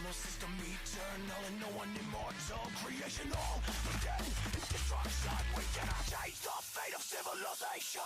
No system eternal and no one immortal. Creation all death is destruction. We cannot change the fate of civilization.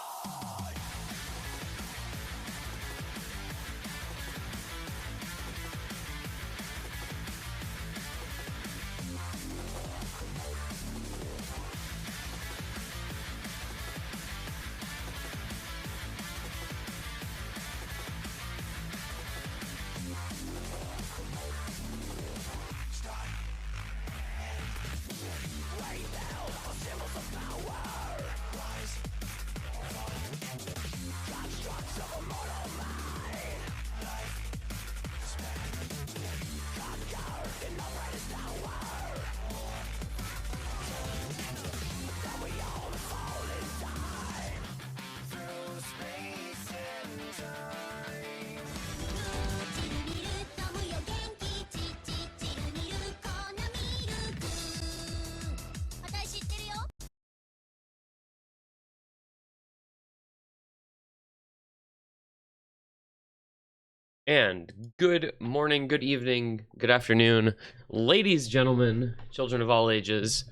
And good morning, good evening, good afternoon, ladies, gentlemen, children of all ages,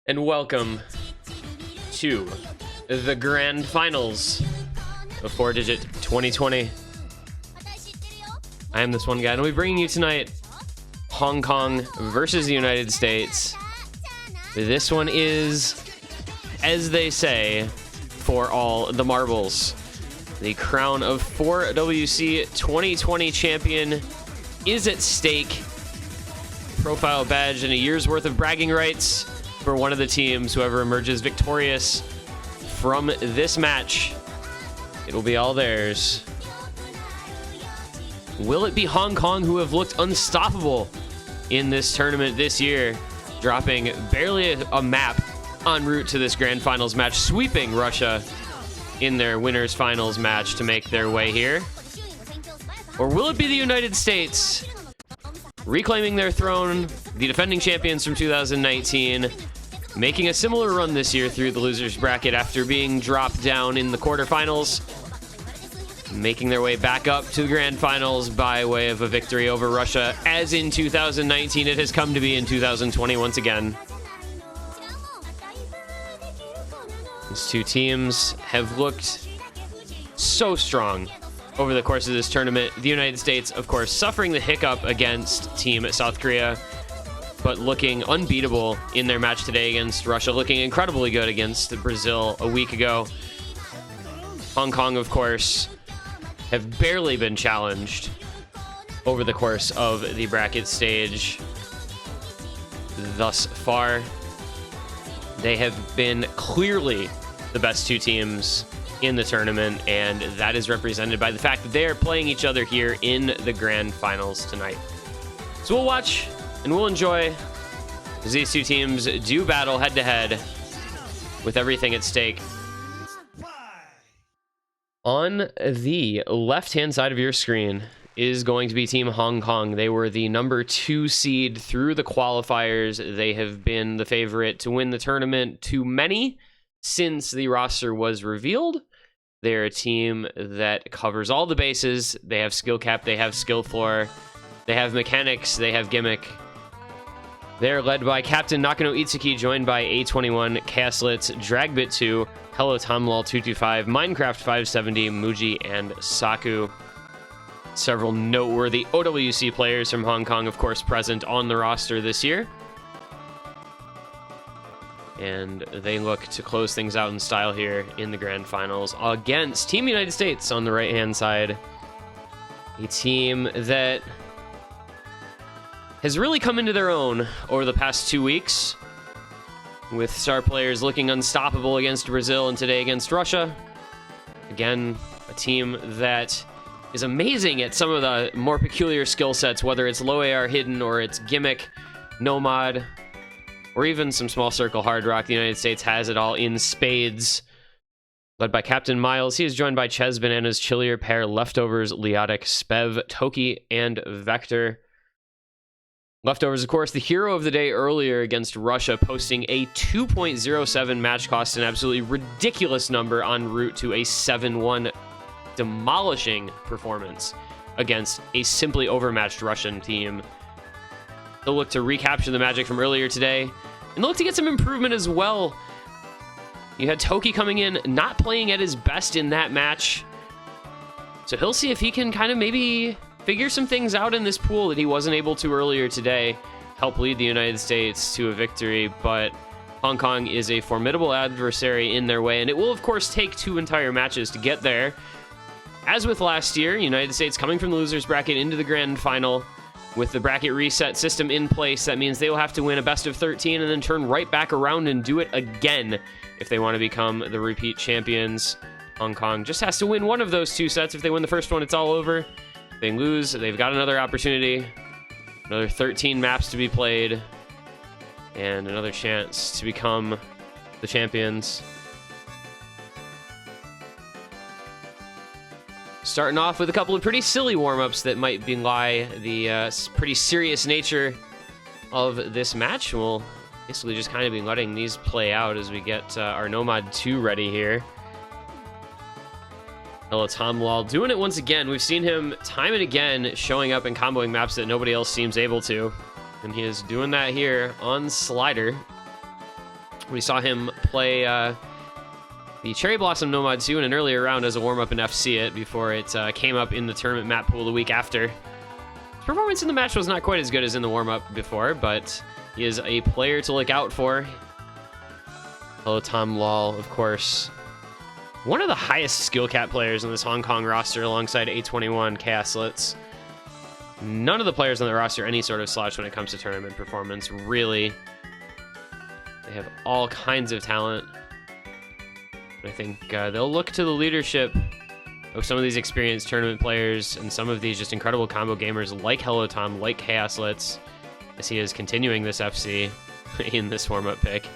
and welcome to the Grand Finals of 4-Digit 2020. I am this one guy, and we'll be bringing you tonight Hong Kong versus the United States. This one is, as they say, for all the marbles. The crown of 4WC 2020 champion is at stake. Profile badge and a year's worth of bragging rights for one of the teams. Whoever emerges victorious from this match, it will be all theirs. Will it be Hong Kong, who have looked unstoppable in this tournament this year, dropping barely a map en route to this grand finals match, sweeping Russia in their winners finals match to make their way here? Or will it be the United States reclaiming their throne, the defending champions from 2019, making a similar run this year through the losers bracket after being dropped down in the quarterfinals, making their way back up to the grand finals by way of a victory over Russia, as in 2019 it has come to be in 2020 once again. These two teams have looked so strong over the course of this tournament. The United States, of course, suffering the hiccup against Team South Korea, but looking unbeatable in their match today against Russia, looking incredibly good against Brazil a week ago. Hong Kong, of course, have barely been challenged over the course of the bracket stage thus far. They have been clearly the best two teams in the tournament, and that is represented by the fact that they are playing each other here in the grand finals tonight. So we'll watch and we'll enjoy as these two teams do battle head-to-head with everything at stake. On the left-hand side of your screen is going to be Team Hong Kong. They were the number 2 seed through the qualifiers. They have been the favorite to win the tournament to many since the roster was revealed. They're a team that covers all the bases. They have skill cap, they have skill floor, they have mechanics, they have gimmick. They're led by Captain Nakano Itsuki, joined by A21, Caslitz, Dragbit2, Hello Tomlol225, Minecraft 570, Muji, and Saku. Several noteworthy OWC players from Hong Kong, of course, present on the roster this year. And they look to close things out in style here in the grand finals against Team United States on the right-hand side. A team that has really come into their own over the past 2 weeks, with star players looking unstoppable against Brazil and today against Russia. Again, a team that is amazing at some of the more peculiar skill sets, whether it's low AR hidden or it's gimmick, nomad, or even some small circle hard rock. The United States has it all in spades. Led by Captain Miles, he is joined by Ches Bananas, Chillier, Pear, Leftovers, Leotic, Spev, Toki, and Vector. Leftovers, of course, the hero of the day earlier against Russia, posting a 2.07 match cost, an absolutely ridiculous number en route to a 7-1 demolishing performance against a simply overmatched Russian team. They'll look to recapture the magic from earlier today, and they'll look to get some improvement as well. You had Toki coming in, not playing at his best in that match. So he'll see if he can kind of maybe figure some things out in this pool that he wasn't able to earlier today, help lead the United States to a victory. But Hong Kong is a formidable adversary in their way, and it will, of course, take 2 entire matches to get there. As with last year, United States coming from the losers bracket into the grand final. With the bracket reset system in place, that means they will have to win a best of 13 and then turn right back around and do it again if they want to become the repeat champions. Hong Kong just has to win one of those 2 sets. If they win the first one, it's all over. If they lose, they've got another opportunity. Another 13 maps to be played. And another chance to become the champions. Starting off with a couple of pretty silly warm-ups that might belie the pretty serious nature of this match. We'll basically just kind of be letting these play out as we get our Nomad 2 ready here. HellaTomLol doing it once again. We've seen him time and again showing up and comboing maps that nobody else seems able to. And he is doing that here on Slider. We saw him play the Cherry Blossom Nomad 2 in an earlier round as a warm-up in FC It before it came up in the tournament map pool the week after. His performance in the match was not quite as good as in the warm-up before, but he is a player to look out for. HellaTomLol, of course, one of the highest skill cap players in this Hong Kong roster alongside A21, Chaoslitz. None of the players on the roster are any sort of slouch when it comes to tournament performance, really. They have all kinds of talent. I think they'll look to the leadership of some of these experienced tournament players and some of these just incredible combo gamers like HellaTom, like Chaoslitz, as he is continuing this FC in this warm-up pick.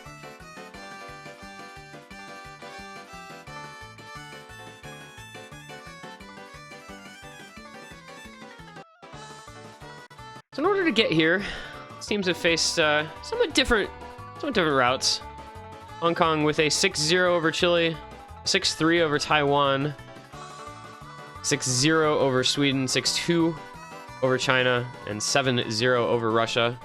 So in order to get here, these teams have faced somewhat different routes. Hong Kong with a 6-0 over Chile, 6-3 over Taiwan, 6-0 over Sweden, 6-2 over China, and 7-0 over Russia.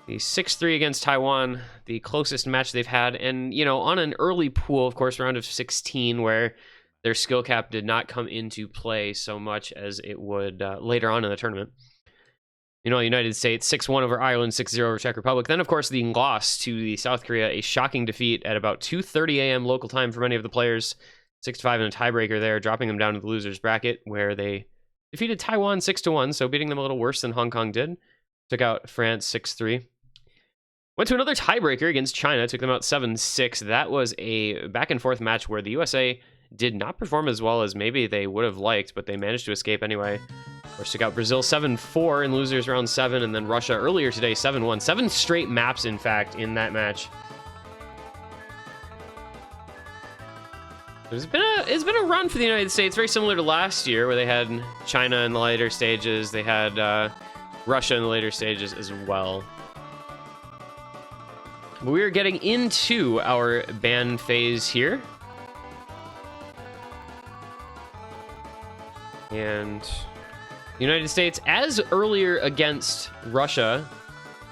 The 6-3 against Taiwan, the closest match they've had, and, you know, on an early pool, of course, round of 16, where their skill cap did not come into play so much as it would later on in the tournament. You know, United States 6-1 over Ireland, 6-0 over Czech Republic. Then, of course, the loss to the South Korea, a shocking defeat at about 2:30 a.m. local time for many of the players. 6-5 in a tiebreaker there, dropping them down to the losers bracket, where they defeated Taiwan 6-1, so beating them a little worse than Hong Kong did. Took out France 6-3. Went to another tiebreaker against China, took them out 7-6. That was a back-and-forth match where the USA did not perform as well as maybe they would have liked, but they managed to escape anyway. Of course, took out Brazil 7-4 in losers round 7, and then Russia earlier today 7-1. 7 straight maps, in fact, in that match. It's been a run for the United States, very similar to last year, where they had China in the later stages. They had Russia in the later stages as well. But we are getting into our ban phase here. And the United States, as earlier against Russia,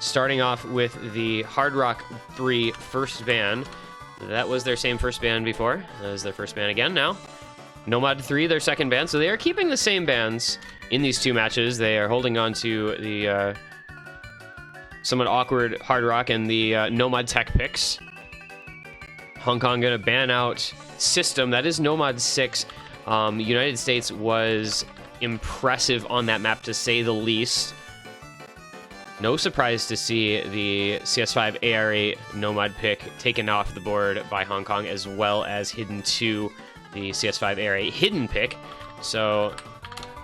starting off with the Hard Rock 3 first ban. That was their same first ban before. That is their first ban again now. Nomad 3, their second ban. So they are keeping the same bans in these 2 matches. They are holding on to the somewhat awkward Hard Rock and the Nomad Tech picks. Hong Kong going to ban out System. That is Nomad 6. United States was impressive on that map, to say the least. No surprise to see the CS5 AR8 Nomad pick taken off the board by Hong Kong, as well as Hidden 2, the CS5 AR8 hidden pick. So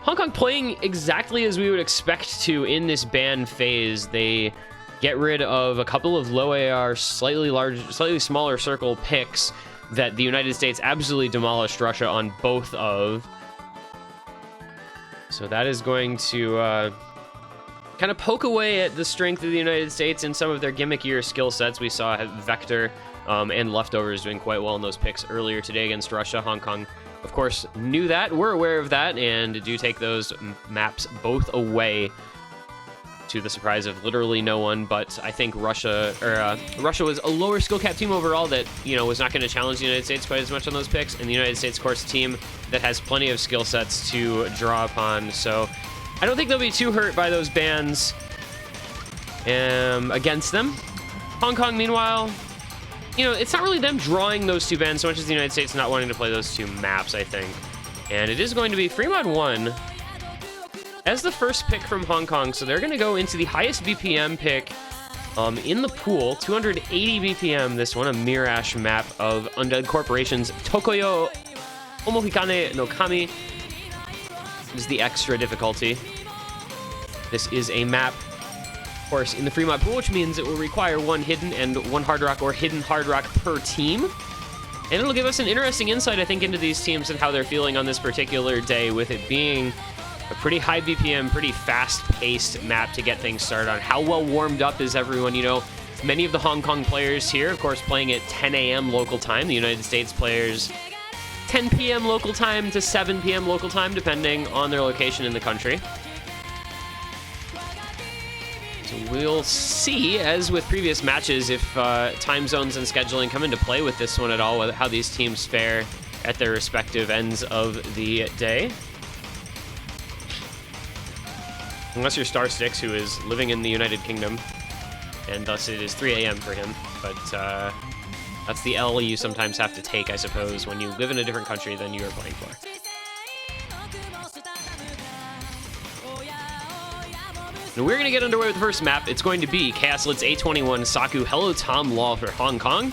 Hong Kong playing exactly as we would expect to in this ban phase. They get rid of a couple of low AR, slightly smaller circle picks that the United States absolutely demolished Russia on both of. So that is going to kind of poke away at the strength of the United States in some of their gimmickier skill sets. We saw Vector and Leftovers doing quite well in those picks earlier today against Russia. Hong Kong of course, knew that, were aware of that, and do take those maps both away, to the surprise of literally no one. But I think Russia was a lower skill cap team overall that, you know, was not going to challenge the United States quite as much on those picks, and the United States, of course, a team that has plenty of skill sets to draw upon. So I don't think they'll be too hurt by those bans against them. Hong Kong, meanwhile, you know, it's not really them drawing those two bans so much as the United States not wanting to play those two maps, I think. And it is going to be Fremod 1 as the first pick from Hong Kong. So they're going to go into the highest BPM pick in the pool, 280 BPM. This one, a Mirash map of Undead Corporation's Tokoyo Omohikane no Kami. This is the extra difficulty. This is a map, of course, in the Fremod pool, which means it will require one hidden and one hard rock or hidden hard rock per team. And it'll give us an interesting insight, I think, into these teams and how they're feeling on this particular day, with it being a pretty high BPM, pretty fast-paced map to get things started on. How well warmed up is everyone? You know, many of the Hong Kong players here, of course, playing at 10 a.m. local time. The United States players, 10 p.m. local time to 7 p.m. local time, depending on their location in the country. So we'll see, as with previous matches, if time zones and scheduling come into play with this one at all, how these teams fare at their respective ends of the day. Unless you're Star Sticks, who is living in the United Kingdom, and thus it is 3 a.m. for him. But that's the L you sometimes have to take, I suppose, when you live in a different country than you are playing for. Now we're going to get underway with the first map. It's going to be Chaos Lit's A21 Saku Hello Tom Law for Hong Kong,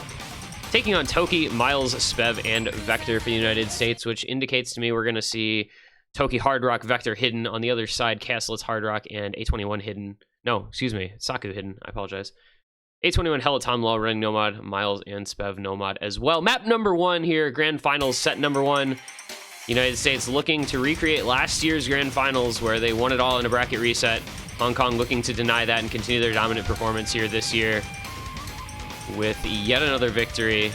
taking on Toki, Miles, Spev, and Vector for the United States, which indicates to me we're going to see Toki Hard Rock, Vector hidden. On the other side, Chaos Lit's Hard Rock and A21 hidden. No, excuse me, Saku hidden. I apologize. A21 Hello Tom Law running Nomad, Miles and Spev Nomad as well. Map number 1 here, Grand Finals set number 1. United States looking to recreate last year's Grand Finals where they won it all in a bracket reset. Hong Kong looking to deny that and continue their dominant performance here this year with yet another victory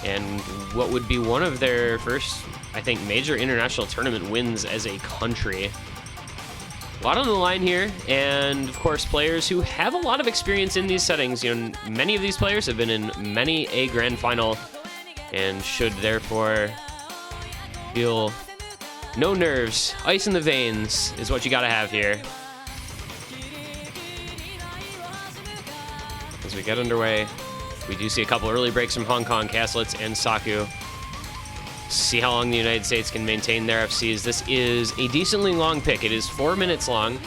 and what would be one of their first, I think, major international tournament wins as a country. A lot on the line here, and of course players who have a lot of experience in these settings. You know, many of these players have been in many a grand final and should therefore feel no nerves. Ice in the veins is what you gotta have here. As we get underway, we do see a couple early breaks from Hong Kong, Chaos Lit and Saku. See how long the United States can maintain their FCs. This is a decently long pick. It is 4 minutes long.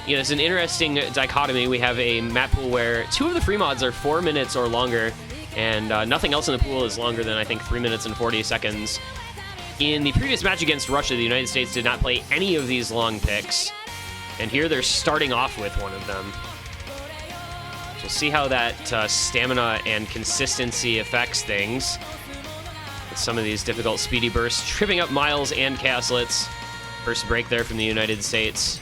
You know, it's an interesting dichotomy. We have a map pool where 2 of the free mods are 4 minutes or longer, and nothing else in the pool is longer than, I think, 3 minutes and 40 seconds. In the previous match against Russia, the United States did not play any of these long picks, and here they're starting off with one of them. So we'll see how that stamina and consistency affects things. Some of these difficult speedy bursts, tripping up Miles and Chaos Lit's. First break there from the United States.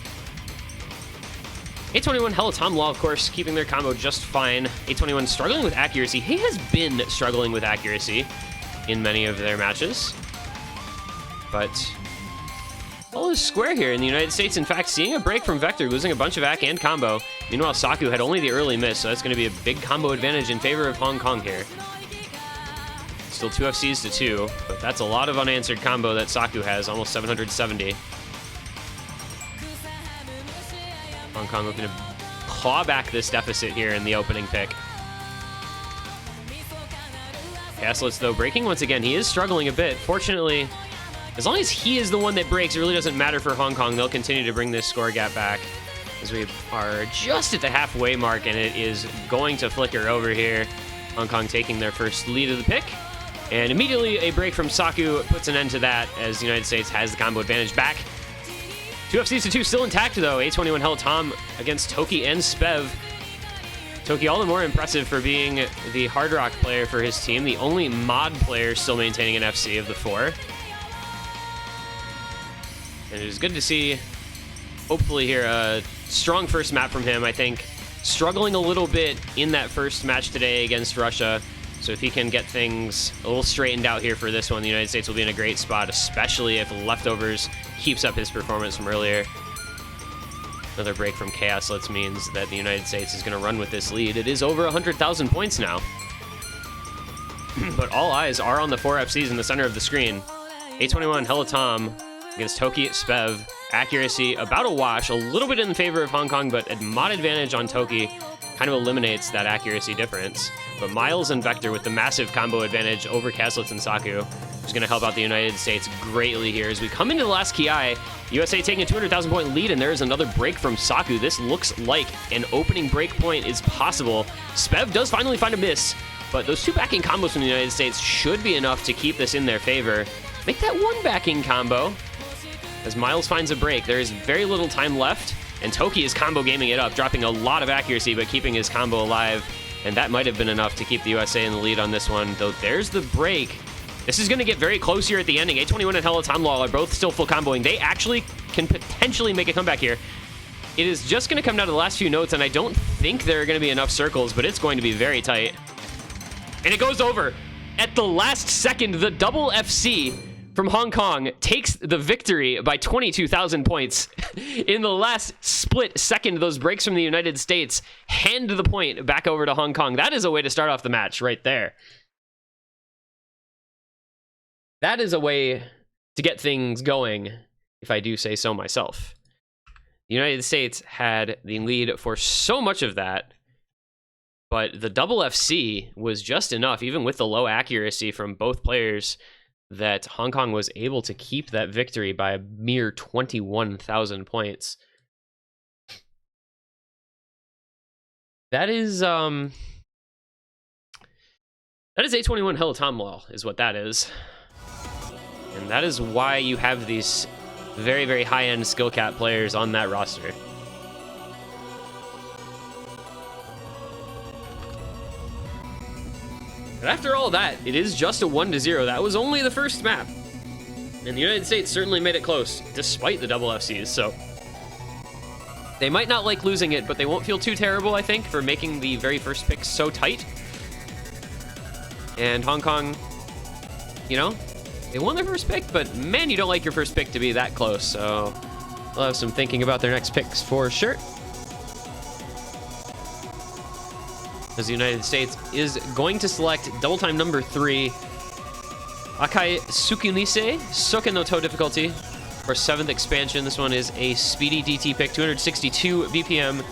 A21 Hello Tom Law, of course, keeping their combo just fine. A21 struggling with accuracy. He has been struggling with accuracy in many of their matches. But all is square here in the United States. In fact, seeing a break from Vector, losing a bunch of AC and combo. Meanwhile, Saku had only the early miss, so that's going to be a big combo advantage in favor of Hong Kong here. Still 2 FCs to 2, but that's a lot of unanswered combo that Saku has, almost 770. Hong Kong looking to claw back this deficit here in the opening pick. Chaos Lit, though, breaking once again. He is struggling a bit. Fortunately, as long as he is the one that breaks, it really doesn't matter for Hong Kong. They'll continue to bring this score gap back as we are just at the halfway mark, and it is going to flicker over here. Hong Kong taking their first lead of the pick. And immediately a break from Saku puts an end to that as the United States has the combo advantage back. 2 FCs to 2 still intact, though. A21 Hello Tom against Toki and Spev. Toki all the more impressive for being the hard rock player for his team, the only mod player still maintaining an FC of the 4. And it is good to see, hopefully here, a strong first map from him. I think struggling a little bit in that first match today against Russia. So if he can get things a little straightened out here for this one, the United States will be in a great spot, especially if Leftovers keeps up his performance from earlier. Another break from Chaoslets means that the United States is going to run with this lead. It is over 100,000 points now. But all eyes are on the 4 FCs in the center of the screen. A21 Helatom against Toki Spev. Accuracy about a wash, a little bit in favor of Hong Kong, but a mod advantage on Toki kind of eliminates that accuracy difference. But Miles and Vector with the massive combo advantage over Caslets and Saku is going to help out the United States greatly here. As we come into the last Ki, USA taking a 200,000 point lead, and there is another break from Saku. This looks like an opening break point is possible. Spev does finally find a miss, but those 2 backing combos from the United States should be enough to keep this in their favor. Make that 1 backing combo. As Miles finds a break, there is very little time left, and Toki is combo gaming it up, dropping a lot of accuracy, but keeping his combo alive, and that might have been enough to keep the USA in the lead on this one, though there's the break. This is going to get very close here at the ending. A21 and Helatomlol are both still full comboing. They actually can potentially make a comeback here. It is just going to come down to the last few notes, and I don't think there are going to be enough circles, but it's going to be very tight. And it goes over. At the last second, the double FC from Hong Kong takes the victory by 22,000 points. In the last split second, those breaks from the United States hand the point back over to Hong Kong. That is a way to start off the match right there. That is a way to get things going, if I do say so myself. The United States had the lead for so much of that, but the double FC was just enough, even with the low accuracy from both players, that Hong Kong was able to keep that victory by a mere 21,000 points. That is A21 Helatomlol is what that is. And that is why you have these very, very high-end skill cap players on that roster. But after all that, it is just a 1-0. That was only the first map. And the United States certainly made it close, despite the double FCs, so they might not like losing it, but they won't feel too terrible, I think, for making the very first pick so tight. And Hong Kong, you know, they won their first pick, but man, you don't like your first pick to be that close, so they'll have some thinking about their next picks for sure. As the United States is going to select double time number 3, Akai Tsukinise, Soken no To difficulty for 7th expansion. This one is a speedy DT pick, 262 BPM,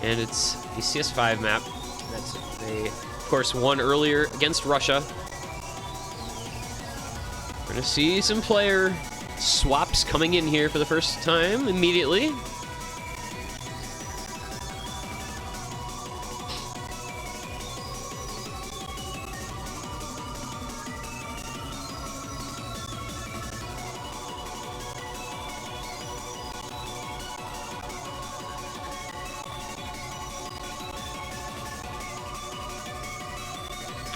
and it's a CS5 map. That's they, of course, won earlier against Russia. We're gonna see some player swaps coming in here for the first time immediately.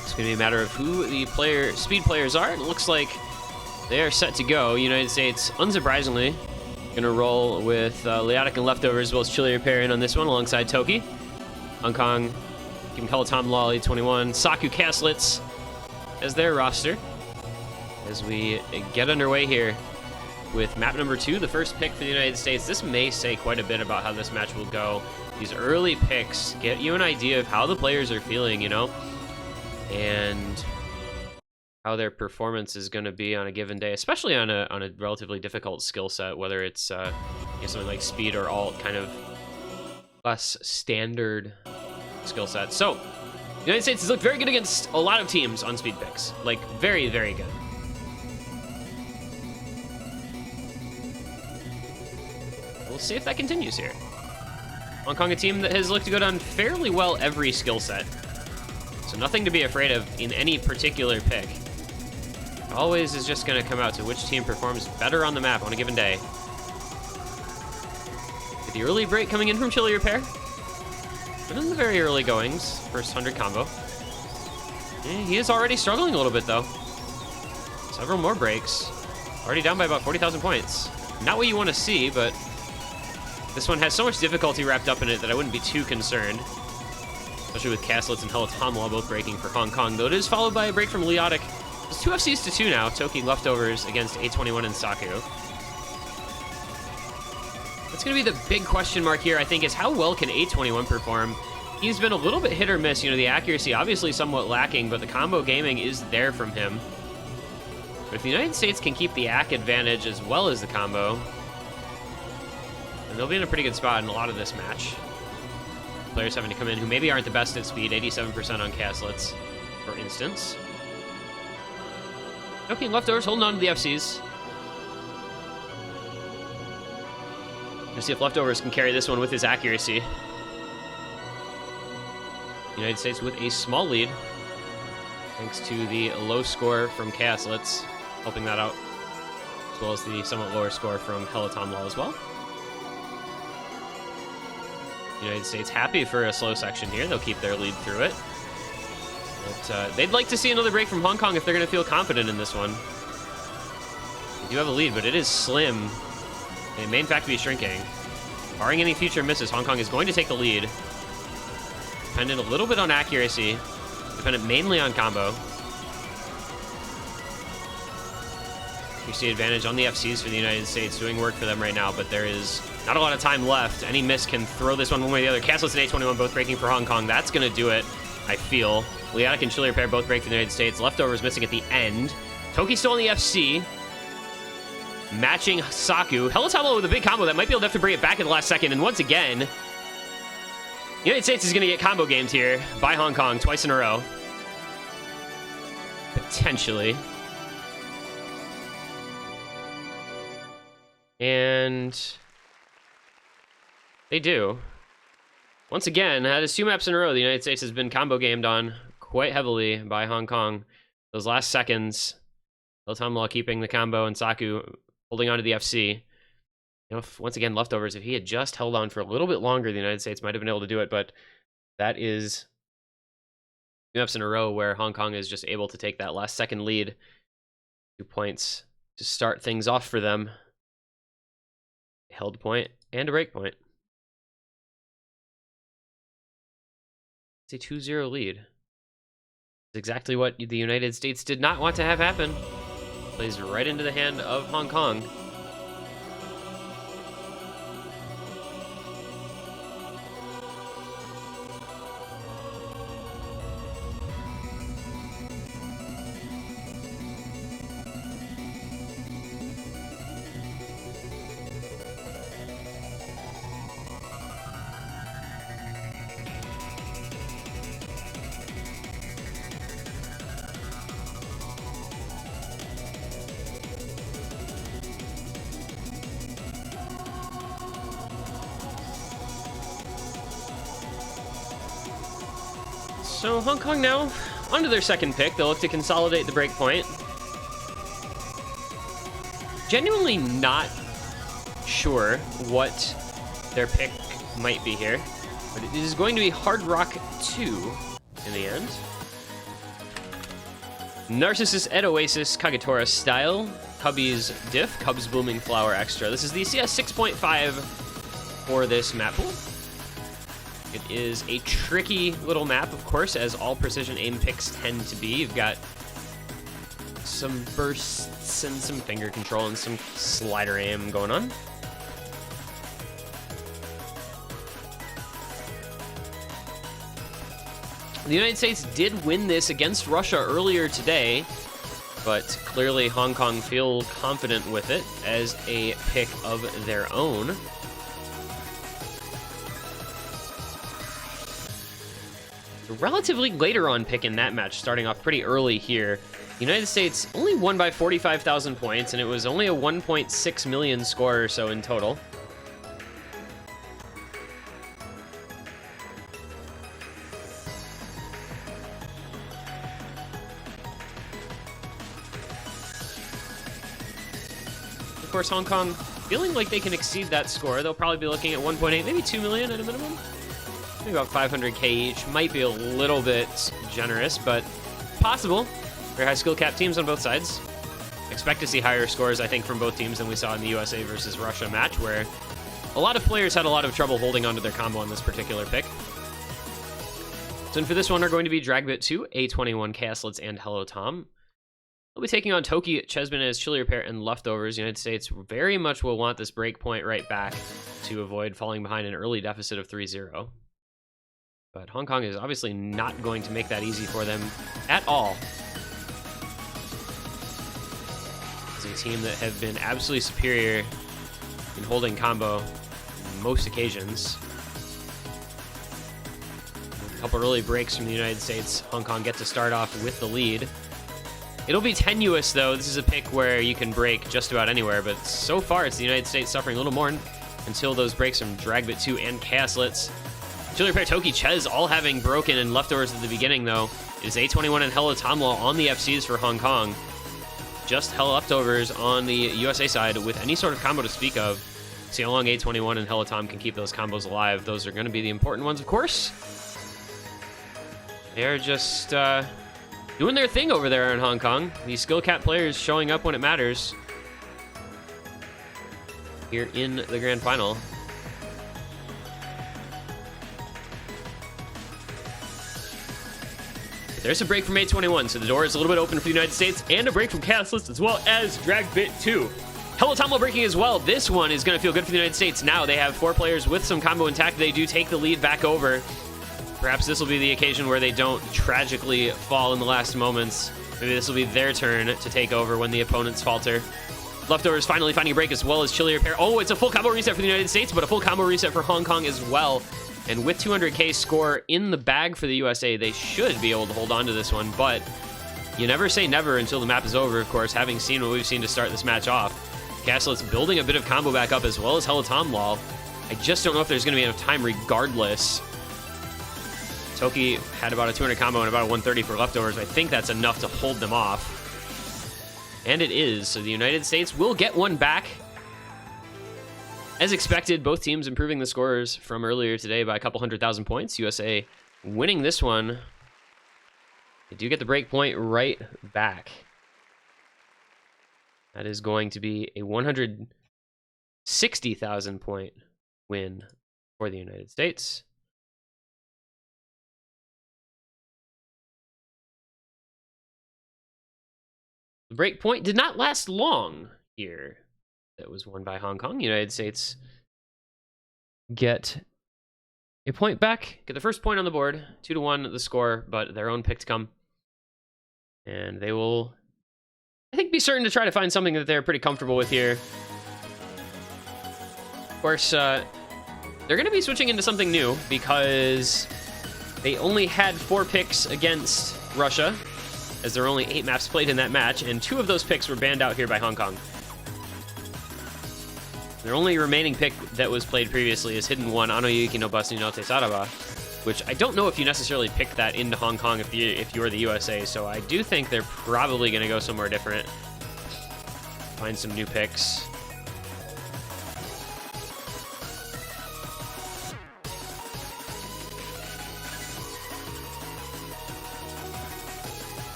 It's going to be a matter of who the speed players are. It looks like they are set to go. United States, unsurprisingly, going to roll with Leotic and Leftovers, as well as Chili Repair in on this one, alongside Toki. Hong Kong, keeping Helatomlol, A21, Saku Caslets as their roster. As we get underway here with map number 2, the first pick for the United States. This may say quite a bit about how this match will go. These early picks get you an idea of how the players are feeling, you know, and how their performance is going to be on a given day, especially on a relatively difficult skill set, whether it's you know, something like speed or alt, kind of less standard skill set. So, the United States has looked very good against a lot of teams on speed picks. Like, very, very good. We'll see if that continues here. Hong Kong, a team that has looked good on fairly well every skill set. So nothing to be afraid of in any particular pick. It always is just going to come out to which team performs better on the map on a given day. With the early break coming in from Chili Repair. But in the very early goings, first 100 combo. He is already struggling a little bit, though. Several more breaks. Already down by about 40,000 points. Not what you want to see, but this one has so much difficulty wrapped up in it that I wouldn't be too concerned. especially with Castlets and Helatomla both breaking for Hong Kong, though it is followed by a break from Leotic. It's 2 FCs to 2 now. Toki leftovers against A21 and Saku. What's going to be the big question mark here, I think, is how well can A21 perform? He's been a little bit hit or miss. You know, the accuracy obviously somewhat lacking, but the combo gaming is there from him. But if the United States can keep the AC advantage as well as the combo, then they'll be in a pretty good spot in a lot of this match. Players having to come in who maybe aren't the best at speed, 87% on Castlets, for instance. Okay, leftovers holding on to the FCs. Let's see if leftovers can carry this one with his accuracy. United States with a small lead, thanks to the low score from Castlets, helping that out, as well as the somewhat lower score from Helatomla as well. United States happy for a slow section here. They'll keep their lead through it. But they'd like to see another break from Hong Kong if they're going to feel confident in this one. They do have a lead, but it is slim. It may in fact be shrinking. Barring any future misses, Hong Kong is going to take the lead. Dependent a little bit on accuracy. Dependent mainly on combo. You see advantage on the FCs for the United States, doing work for them right now, but there is not a lot of time left. Any miss can throw this one way or the other. Castlets and A21 both breaking for Hong Kong. That's going to do it, I feel. Leotic and Chili Repair both break for the United States. Leftovers missing at the end. Toki still on the FC. Matching Saku. Helatomla with a big combo that might be able to have to bring it back in the last second. And once again, the United States is going to get combo gamed here by Hong Kong twice in a row. Potentially. And they do. Once again, that is 2 maps in a row. The United States has been combo gamed on quite heavily by Hong Kong. Those last seconds, Helatomla keeping the combo and Saku holding on to the FC. You know, once again, leftovers, if he had just held on for a little bit longer, the United States might have been able to do it, but that is 2 maps in a row where Hong Kong is just able to take that last second lead. 2 points to start things off for them. Held point and a break point. It's a 2-0 lead. It's exactly what the United States did not want to have happen. Plays right into the hand of Hong Kong. So Hong Kong now onto their second pick. They'll look to consolidate the break point. Genuinely not sure what their pick might be here, but it is going to be Hard Rock 2 in the end. Narcissus Ed Oasis Kagetora style. Cubby's Diff, Cub's Blooming Flower Extra. This is the CS 6.5 for this map pool. It is a tricky little map, of course, as all precision aim picks tend to be. You've got some bursts and some finger control and some slider aim going on. The United States did win this against Russia earlier today, but clearly Hong Kong feel confident with it as a pick of their own. Relatively later on pick in that match, starting off pretty early here. The United States only won by 45,000 points, and it was only a 1.6 million score or so in total. Of course, Hong Kong feeling like they can exceed that score. They'll probably be looking at 1.8, maybe 2 million at a minimum. Maybe about 500k each. Might be a little bit generous, but possible. Very high skill cap teams on both sides. Expect to see higher scores, I think, from both teams than we saw in the USA versus Russia match, where a lot of players had a lot of trouble holding onto their combo on this particular pick. So for this one are going to be Dragbit 2, A21, Chaoslitz, and Hello Tom. We'll be taking on Toki, Chesbanez, Chili Repair, and Leftovers. United States very much will want this break point right back to avoid falling behind an early deficit of 3-0. But Hong Kong is obviously not going to make that easy for them at all. It's a team that have been absolutely superior in holding combo on most occasions. A couple early breaks from the United States. Hong Kong get to start off with the lead. It'll be tenuous, though. This is a pick where you can break just about anywhere, but so far it's the United States suffering a little more until those breaks from Dragbit 2 and Chaoslitz. Chili Repair, Toki, Ches all having broken and Leftovers at the beginning, though. It is A21 and Hello Tomlaw on the FCs for Hong Kong. Just Hello Leftovers on the USA side with any sort of combo to speak of. See how long A21 and Hello Tom can keep those combos alive. Those are going to be the important ones, of course. They're just doing their thing over there in Hong Kong. These skill cap players showing up when it matters here in the grand final. But there's a break from A21, so the door is a little bit open for the United States, and a break from Chaoslitz as well as Dragbit 2. Hello Tomlaw breaking as well. This one is going to feel good for the United States. Now they have 4 players with some combo intact. They do take the lead back over. Perhaps this will be the occasion where they don't tragically fall in the last moments. Maybe this will be their turn to take over when the opponents falter. Leftovers finally finding a break as well as Chili Repair. Oh, it's a full combo reset for the United States, but a full combo reset for Hong Kong as well. And with 200k score in the bag for the USA, they should be able to hold on to this one. But you never say never until the map is over, of course, having seen what we've seen to start this match off. Chaoslitz building a bit of combo back up as well as Hello Tomlaw. I just don't know if there's going to be enough time regardless. Toki had about a 200 combo and about a 130 for Leftovers. I think that's enough to hold them off. And it is, so the United States will get one back. As expected, both teams improving the scores from earlier today by a couple 100,000 points. USA winning this one. They do get the break point right back. That is going to be a 160,000 point win for the United States. The break point did not last long here. That was won by Hong Kong. United States get a point back, get the first point on the board. 2-1 the score, but their own pick to come. And they will, I think, be certain to try to find something that they're pretty comfortable with here. Of course, they're going to be switching into something new because they only had 4 picks against Russia, as there were only 8 maps played in that match, and 2 of those picks were banned out here by Hong Kong. Their only remaining pick that was played previously is Hidden 1, Anoyuki no Basu no Te Saraba, which I don't know if you necessarily pick that into Hong Kong if you're the USA, so I do think they're probably going to go somewhere different. Find some new picks.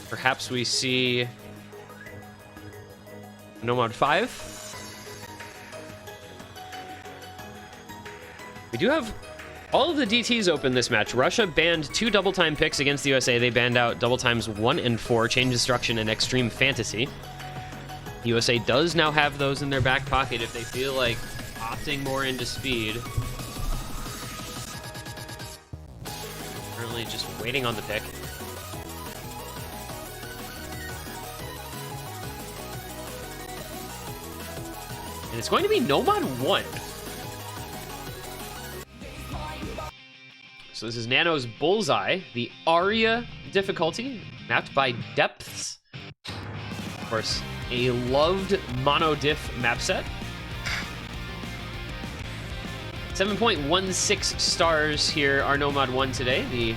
Perhaps we see Nomad 5. We do have all of the DTs open this match. Russia banned 2 double time picks against the USA. They banned out double times 1 and 4, Chain Destruction and Extreme Fantasy. The USA does now have those in their back pocket if they feel like opting more into speed. Currently just waiting on the pick. And it's going to be Nomad 1. So this is Nano's Bullseye, the Aria difficulty, mapped by Depths. Of course, a loved mono diff map set. 7.16 stars here are Nomad 1 today, the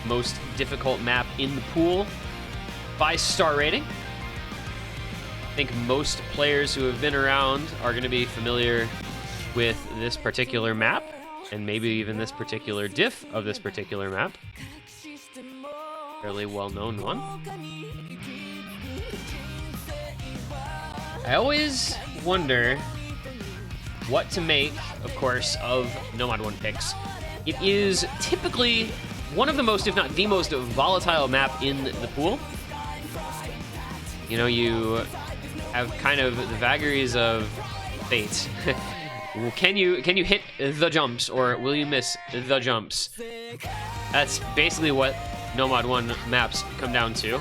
most difficult map in the pool by star rating. I think most players who have been around are going to be familiar with this particular map, and maybe even this particular diff of this particular map. Fairly well-known one. I always wonder what to make, of course, of Nomad 1 picks. It is typically one of the most, if not the most volatile map in the pool. You know, you have kind of the vagaries of fate. Can you hit the jumps, or will you miss the jumps? That's basically what Nomad 1 maps come down to.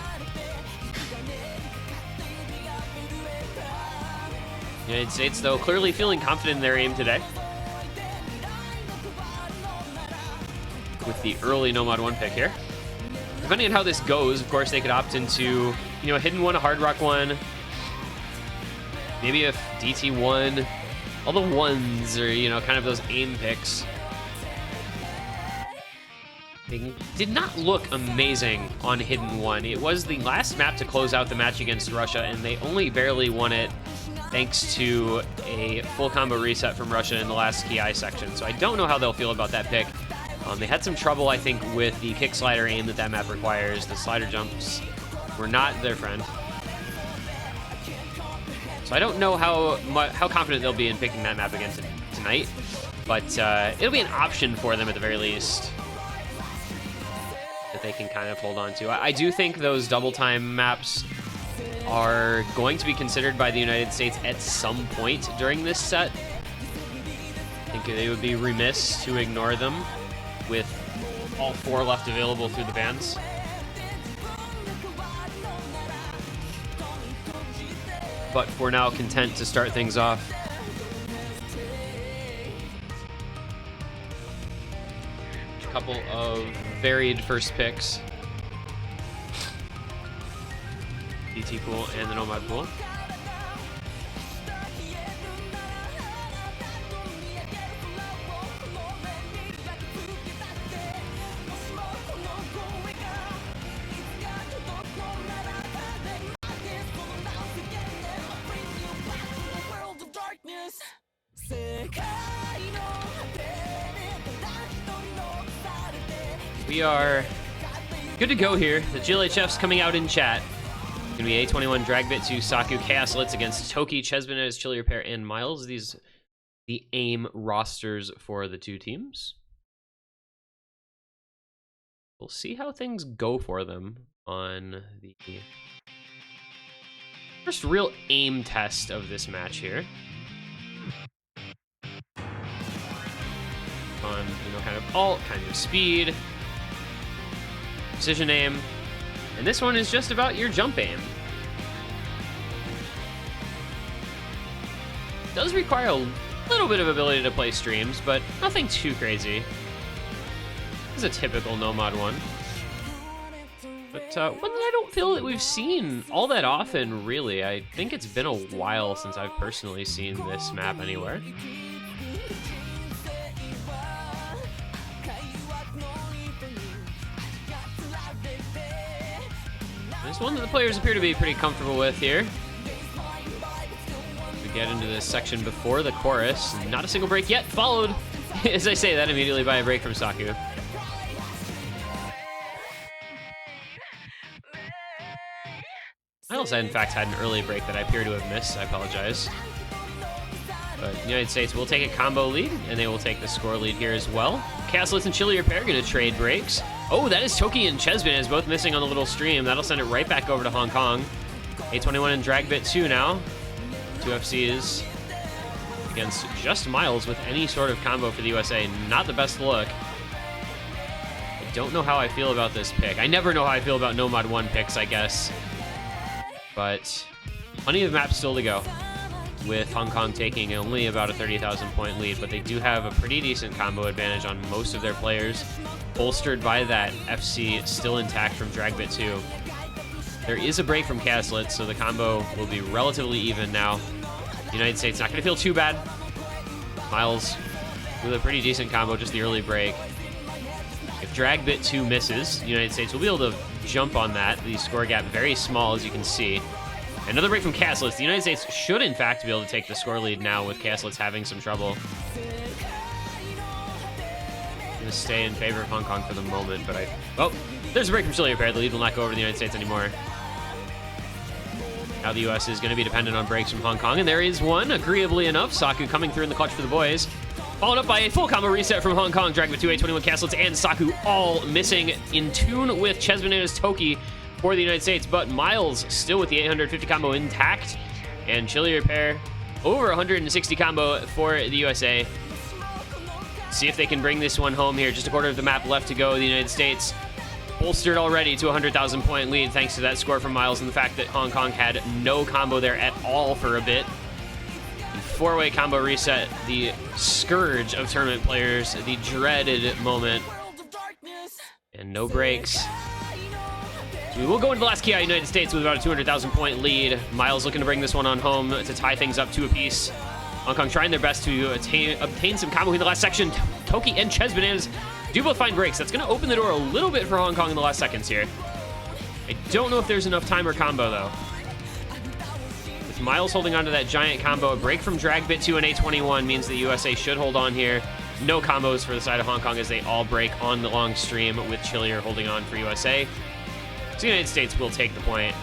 United States, though, clearly feeling confident in their aim today. With the early Nomad 1 pick here. Depending on how this goes, of course, they could opt into, you know, a hidden one, a hard rock one. Maybe a DT one. All the ones are, you know, kind of those aim picks. They did not look amazing on Hidden 1. It was the last map to close out the match against Russia, and they only barely won it thanks to a full combo reset from Russia in the last Ki section. So I don't know how they'll feel about that pick. They had some trouble, I think, with the kick slider aim that map requires. The slider jumps were not their friend. So I don't know how confident they'll be in picking that map again tonight, but it'll be an option for them at the very least that they can kind of hold on to. I do think those double time maps are going to be considered by the United States at some point during this set. I think they would be remiss to ignore them with all 4 left available through the bans. But we're now content to start things off. A couple of varied first picks. DT pool and the Nomad pool. We are good to go here. The GLHF's coming out in chat. Gonna be A21, Dragbit 2, Saku, Chaos Litz against Toki, Chesbinez, Chili Repair, and Miles. These the AIM rosters for the two teams. We'll see how things go for them on the first real aim test of this match here. On, you know, kind of alt, kind of speed, precision aim, and this one is just about your jump aim. It does require a little bit of ability to play streams, but nothing too crazy. This is a typical Nomad one. But one that I don't feel that we've seen all that often, really. I think it's been a while since I've personally seen this map anywhere. It's one that the players appear to be pretty comfortable with here. We get into this section before the chorus. Not a single break yet, followed, as I say that, immediately by a break from Saku. Miles had, in fact, had an early break that I appear to have missed. I apologize. But the United States will take a combo lead, and they will take the score lead here as well. Chaos Litz and Chili Repair going to trade breaks. Oh, that is Toki and Chesbinez both missing on the little stream. That'll send it right back over to Hong Kong. A21 and Dragbit 2 now. 2 FCs against just Miles with any sort of combo for the USA. Not the best look. I don't know how I feel about this pick. I never know how I feel about Nomad 1 picks, I guess. But plenty of maps still to go, with Hong Kong taking only about a 30,000 point lead, but they do have a pretty decent combo advantage on most of their players, bolstered by that FC still intact from Dragbit 2. There is a break from Chaos Litz, so the combo will be relatively even now. The United States not going to feel too bad. Miles with a pretty decent combo, just the early break. If Dragbit 2 misses, the United States will be able to jump on that. The score gap very small, as you can see. Another break from Chaos Litz. The United States should, in fact, be able to take the score lead now with Chaos Litz having some trouble. I'm going to stay in favor of Hong Kong for the moment, but oh, there's a break from Chili Repair. The lead will not go over the United States anymore. Now the U.S. is going to be dependent on breaks from Hong Kong, and there is one, agreeably enough. Saku coming through in the clutch for the boys. Followed up by a full combo reset from Hong Kong. Dragon 2, A21 Castlets, and Saku all missing, in tune with Ches Bananas Toki for the United States, but Miles still with the 850 combo intact, and Chili Repair over 160 combo for the USA. See if they can bring this one home here. Just a quarter of the map left to go. The United States bolstered already to a 100,000 point lead thanks to that score from Miles and the fact that Hong Kong had no combo there at all for a bit. Four-way combo reset, the scourge of tournament players, the dreaded moment, and no breaks. So we will go into the last KI United States with about a 200,000 point lead. Miles looking to bring this one on home to tie things up to a piece. Hong Kong trying their best to obtain some combo in the last section. Toki and Ches Bananas do both find breaks. That's going to open the door a little bit for Hong Kong in the last seconds here. I don't know if there's enough time or combo, though. With Miles holding onto that giant combo, a break from Dragbit 2 and A21 means the USA should hold on here. No combos for the side of Hong Kong as they all break on the long stream, with Chillier holding on for USA. So the United States will take the point.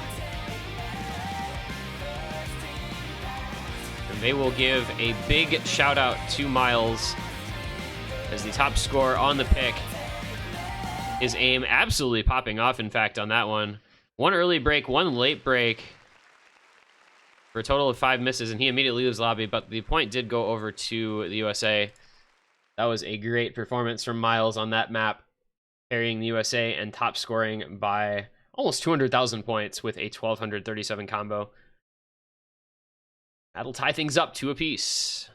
And they will give a big shout out to Miles as the top score on the pick. His aim absolutely popping off, in fact, on that one. One early break, one late break for a total of 5 misses, and he immediately leaves lobby, but the point did go over to the USA. That was a great performance from Miles on that map, carrying the USA and top scoring by almost 200,000 points with a 1,237 combo. That'll tie things up to a piece.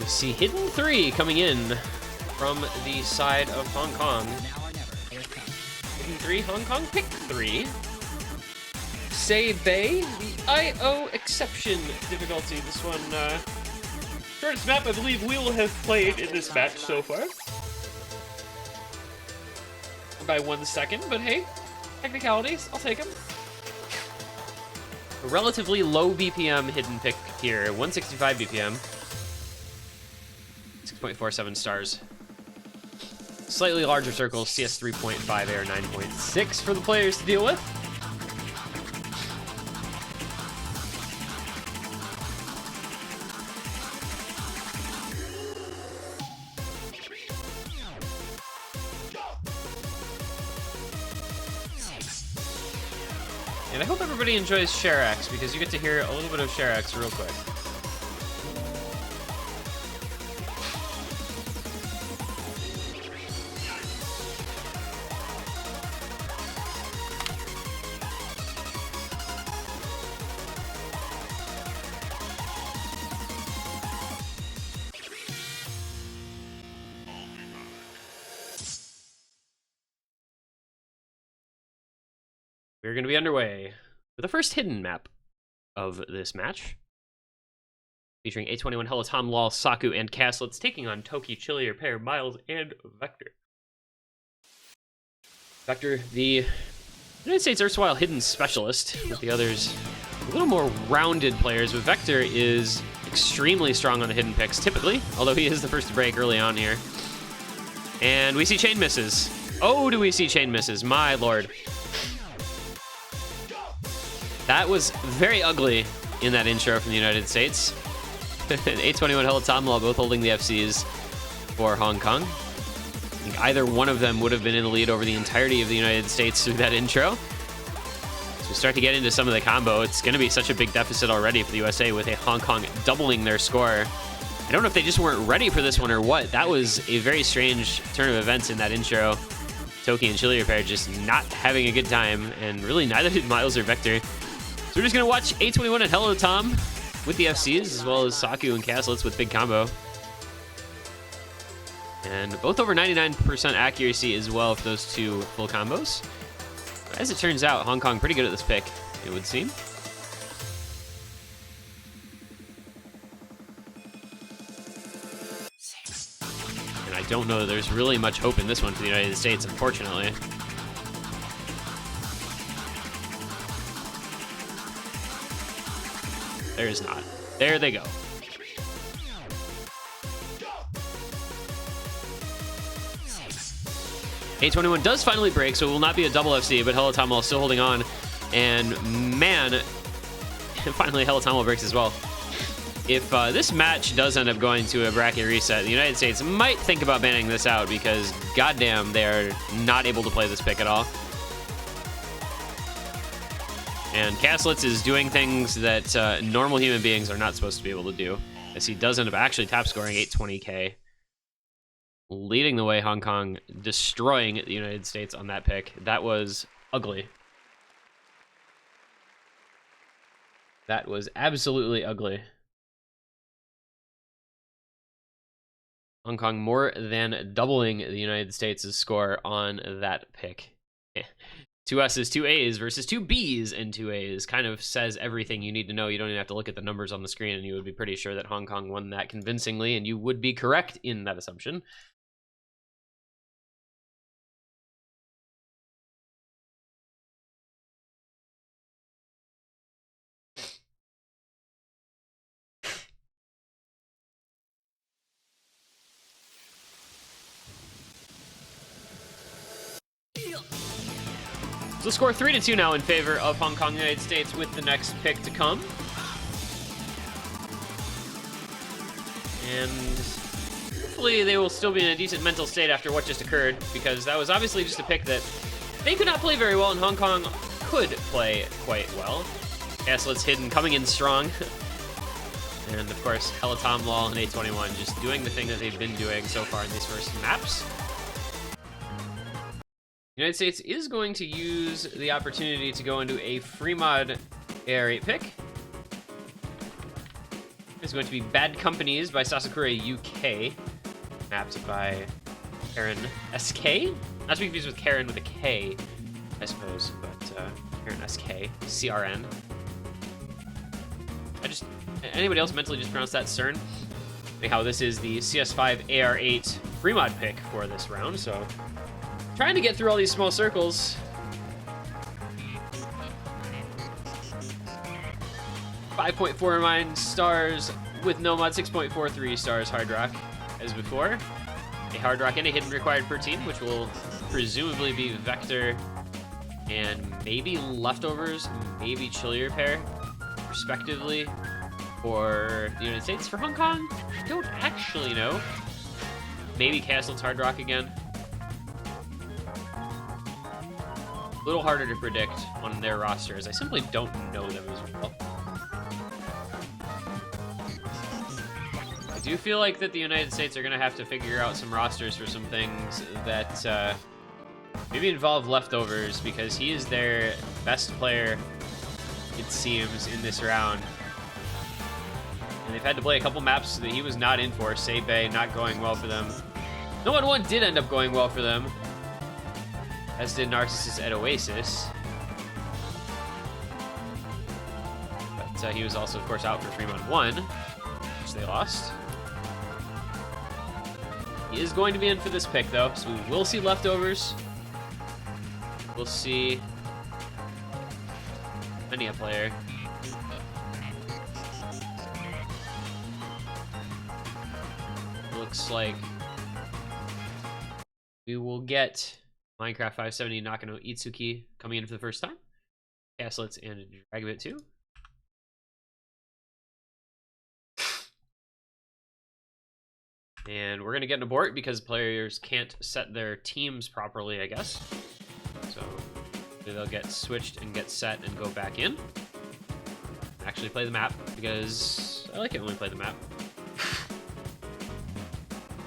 See Hidden 3 coming in from the side of Hong Kong. Hidden 3, Hong Kong pick 3. Say Bay, the IO exception difficulty. This one, shortest map I believe we will have played in this match so far. By 1 second, but hey, technicalities, I'll take them. A relatively low BPM hidden pick here, 165 BPM. 6.47 stars. Slightly larger circles, CS 3.5, AR 9.6 for the players to deal with. And I hope everybody enjoys Sharax, because you get to hear a little bit of Sharax real quick. We're going to be underway with the first hidden map of this match, featuring A21, Hello Tom, Lol, Saku, and Castlets taking on Toki, Chili Repair, Miles, and Vector. Vector, the United States erstwhile hidden specialist, with the others a little more rounded players, but Vector is extremely strong on the hidden picks, typically, although he is the first to break early on here. And we see chain misses. Oh, do we see chain misses? My lord. That was very ugly in that intro from the United States. A21, Hello Tom, Law both holding the FCs for Hong Kong. I think either one of them would have been in the lead over the entirety of the United States through that intro. As we start to get into some of the combo, it's going to be such a big deficit already for the USA, with a Hong Kong doubling their score. I don't know if they just weren't ready for this one or what. That was a very strange turn of events in that intro. Toki and Chili Repair just not having a good time, and really neither did Miles or Vector. So we're just going to watch A21 and Hello Tom with the FCs, as well as Saku and Castlets with big combo. And both over 99% accuracy as well for those two full combos. As it turns out, Hong Kong pretty good at this pick, it would seem. And I don't know there's really much hope in this one for the United States, unfortunately. There is not. There they go. A21 does finally break, so it will not be a double FC, but Helitomo still holding on. And man, finally Helitomo breaks as well. If this match does end up going to a bracket reset, the United States might think about banning this out because goddamn, they're not able to play this pick at all. And Kaslitz is doing things that normal human beings are not supposed to be able to do, as he does end up actually top scoring 820k. Leading the way, Hong Kong, destroying the United States on that pick. That was ugly. That was absolutely ugly. Hong Kong more than doubling the United States' score on that pick. 2 S's, 2 A's versus 2 B's and 2 A's kind of says everything you need to know. You don't even have to look at the numbers on the screen, and you would be pretty sure that Hong Kong won that convincingly, and you would be correct in that assumption. So score 3-2 now in favor of Hong Kong United States with the next pick to come. And hopefully they will still be in a decent mental state after what just occurred, because that was obviously just a pick that they could not play very well, and Hong Kong could play quite well. Kaslitz hidden, coming in strong. And of course, Helitomo and A21 just doing the thing that they've been doing so far in these first maps. The United States is going to use the opportunity to go into a free mod AR8 pick. It's going to be Bad Companies by Sasakura UK, mapped by Karen SK. Not to be confused with Karen with a K, I suppose, but Karen SK, CRN. Anybody else mentally just pronounced that CERN? Anyhow, this is the CS5 AR8 free mod pick for this round, so trying to get through all these small circles. 5.49 stars with no mod, 6.43 stars Hard Rock as before. A Hard Rock and a Hidden required per team, which will presumably be Vector and maybe Leftovers, maybe Chillier pair, respectively, for the United States. For Hong Kong, I don't actually know. Maybe Castle's Hard Rock again. A little harder to predict on their rosters. I simply don't know them as well. I do feel like that the United States are going to have to figure out some rosters for some things that maybe involve Leftovers, because he is their best player, it seems, in this round. And they've had to play a couple maps that he was not in for. Say Bay not going well for them. No 1-1 did end up going well for them, as did Narcissus at Oasis. But he was also, of course, out for 3-1, which they lost. He is going to be in for this pick, though, so we will see Leftovers. We'll see many a player. Looks like we will get Minecraft 570 Nakano Itsuki coming in for the first time. Kaslitz and Dragobit too. And we're going to get an abort because players can't set their teams properly, I guess. So they'll get switched and get set and go back in. Actually play the map, because I like it when we play the map.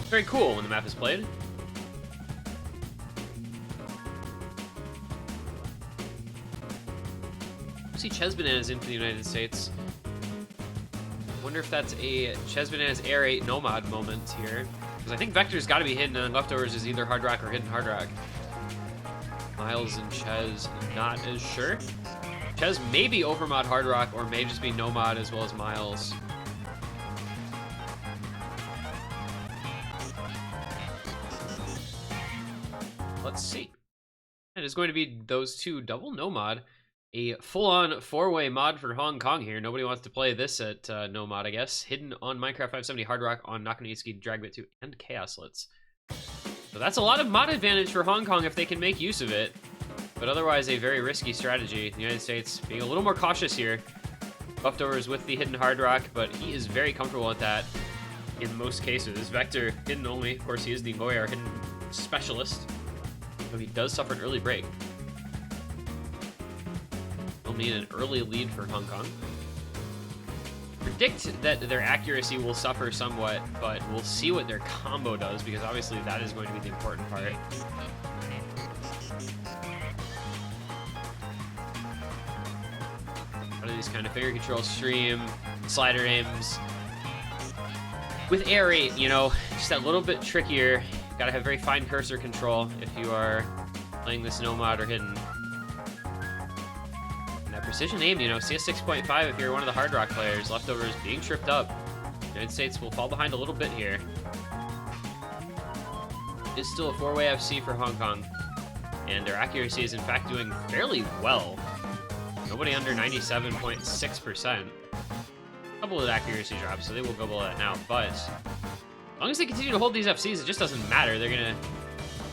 It's very cool when the map is played. See Chesbananas in for the United States. Wonder if that's a Chesbananas AR8 Nomad moment here, because I think Vector's got to be hidden and Leftovers is either Hard Rock or Hidden Hard Rock. Miles and Ches not as sure. Ches may be Overmod Hard Rock or may just be Nomad as well as Miles. Let's see. It is going to be those two double Nomad. A full-on four-way mod for Hong Kong here. Nobody wants to play this at Nomad, I guess. Hidden on Minecraft 570 Hard Rock on Nakanoitsuki, Dragbit 2, and Chaoslets. So that's a lot of mod advantage for Hong Kong if they can make use of it. But otherwise, a very risky strategy. The United States being a little more cautious here. Leftovers with the Hidden Hard Rock, but he is very comfortable with that in most cases. Vector, hidden only. Of course, he is the Moyar hidden specialist. So he does suffer an early break. Will mean an early lead for Hong Kong. Predict that their accuracy will suffer somewhat, but we'll see what their combo does, because obviously that is going to be the important part. Out of these kind of finger control stream, slider aims. With air 8, you know, just that little bit trickier. Gotta have very fine cursor control if you are playing this Nomad or hidden. And that precision aim, you know, CS 6.5 if you're one of the Hard Rock players. Leftovers being tripped up. United States will fall behind a little bit here. It's still a four-way FC for Hong Kong. And their accuracy is in fact doing fairly well. Nobody under 97.6%. A couple of accuracy drops, so they will go below that now, but as long as they continue to hold these FCs, it just doesn't matter. They're gonna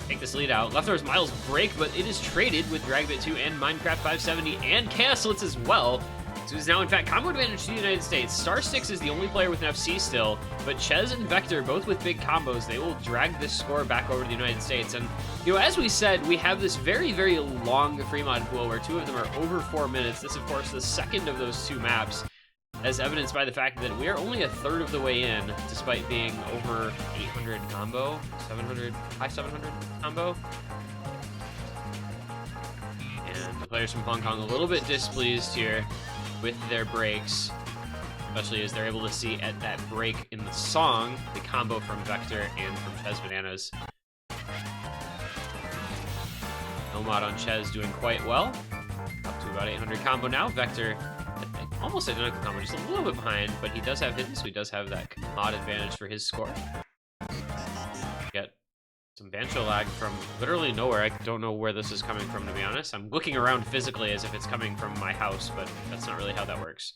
take this lead out. Leftovers Miles break, but it is traded with Dragbit 2 and Minecraft 570 and Chaoslets as well. So it's now, in fact, combo advantage to the United States. Star6 is the only player with an FC still, but Ches and Vector, both with big combos, they will drag this score back over to the United States. And, you know, as we said, we have this very, very long Fremont pool where two of them are over 4 minutes. This, of course, the second of those two maps, as evidenced by the fact that we are only a third of the way in, despite being over 800 combo, 700, high 700 combo. And the players from Hong Kong a little bit displeased here with their breaks, especially as they're able to see at that break in the song, the combo from Vector and from Ches Bananas. Nomad on Ches doing quite well, up to about 800 combo now. Vector almost identical combo, just a little bit behind, but he does have hidden, so he does have that mod advantage for his score. Get some Bancho lag from literally nowhere. I don't know where this is coming from, to be honest. I'm looking around physically as if it's coming from my house, but that's not really how that works.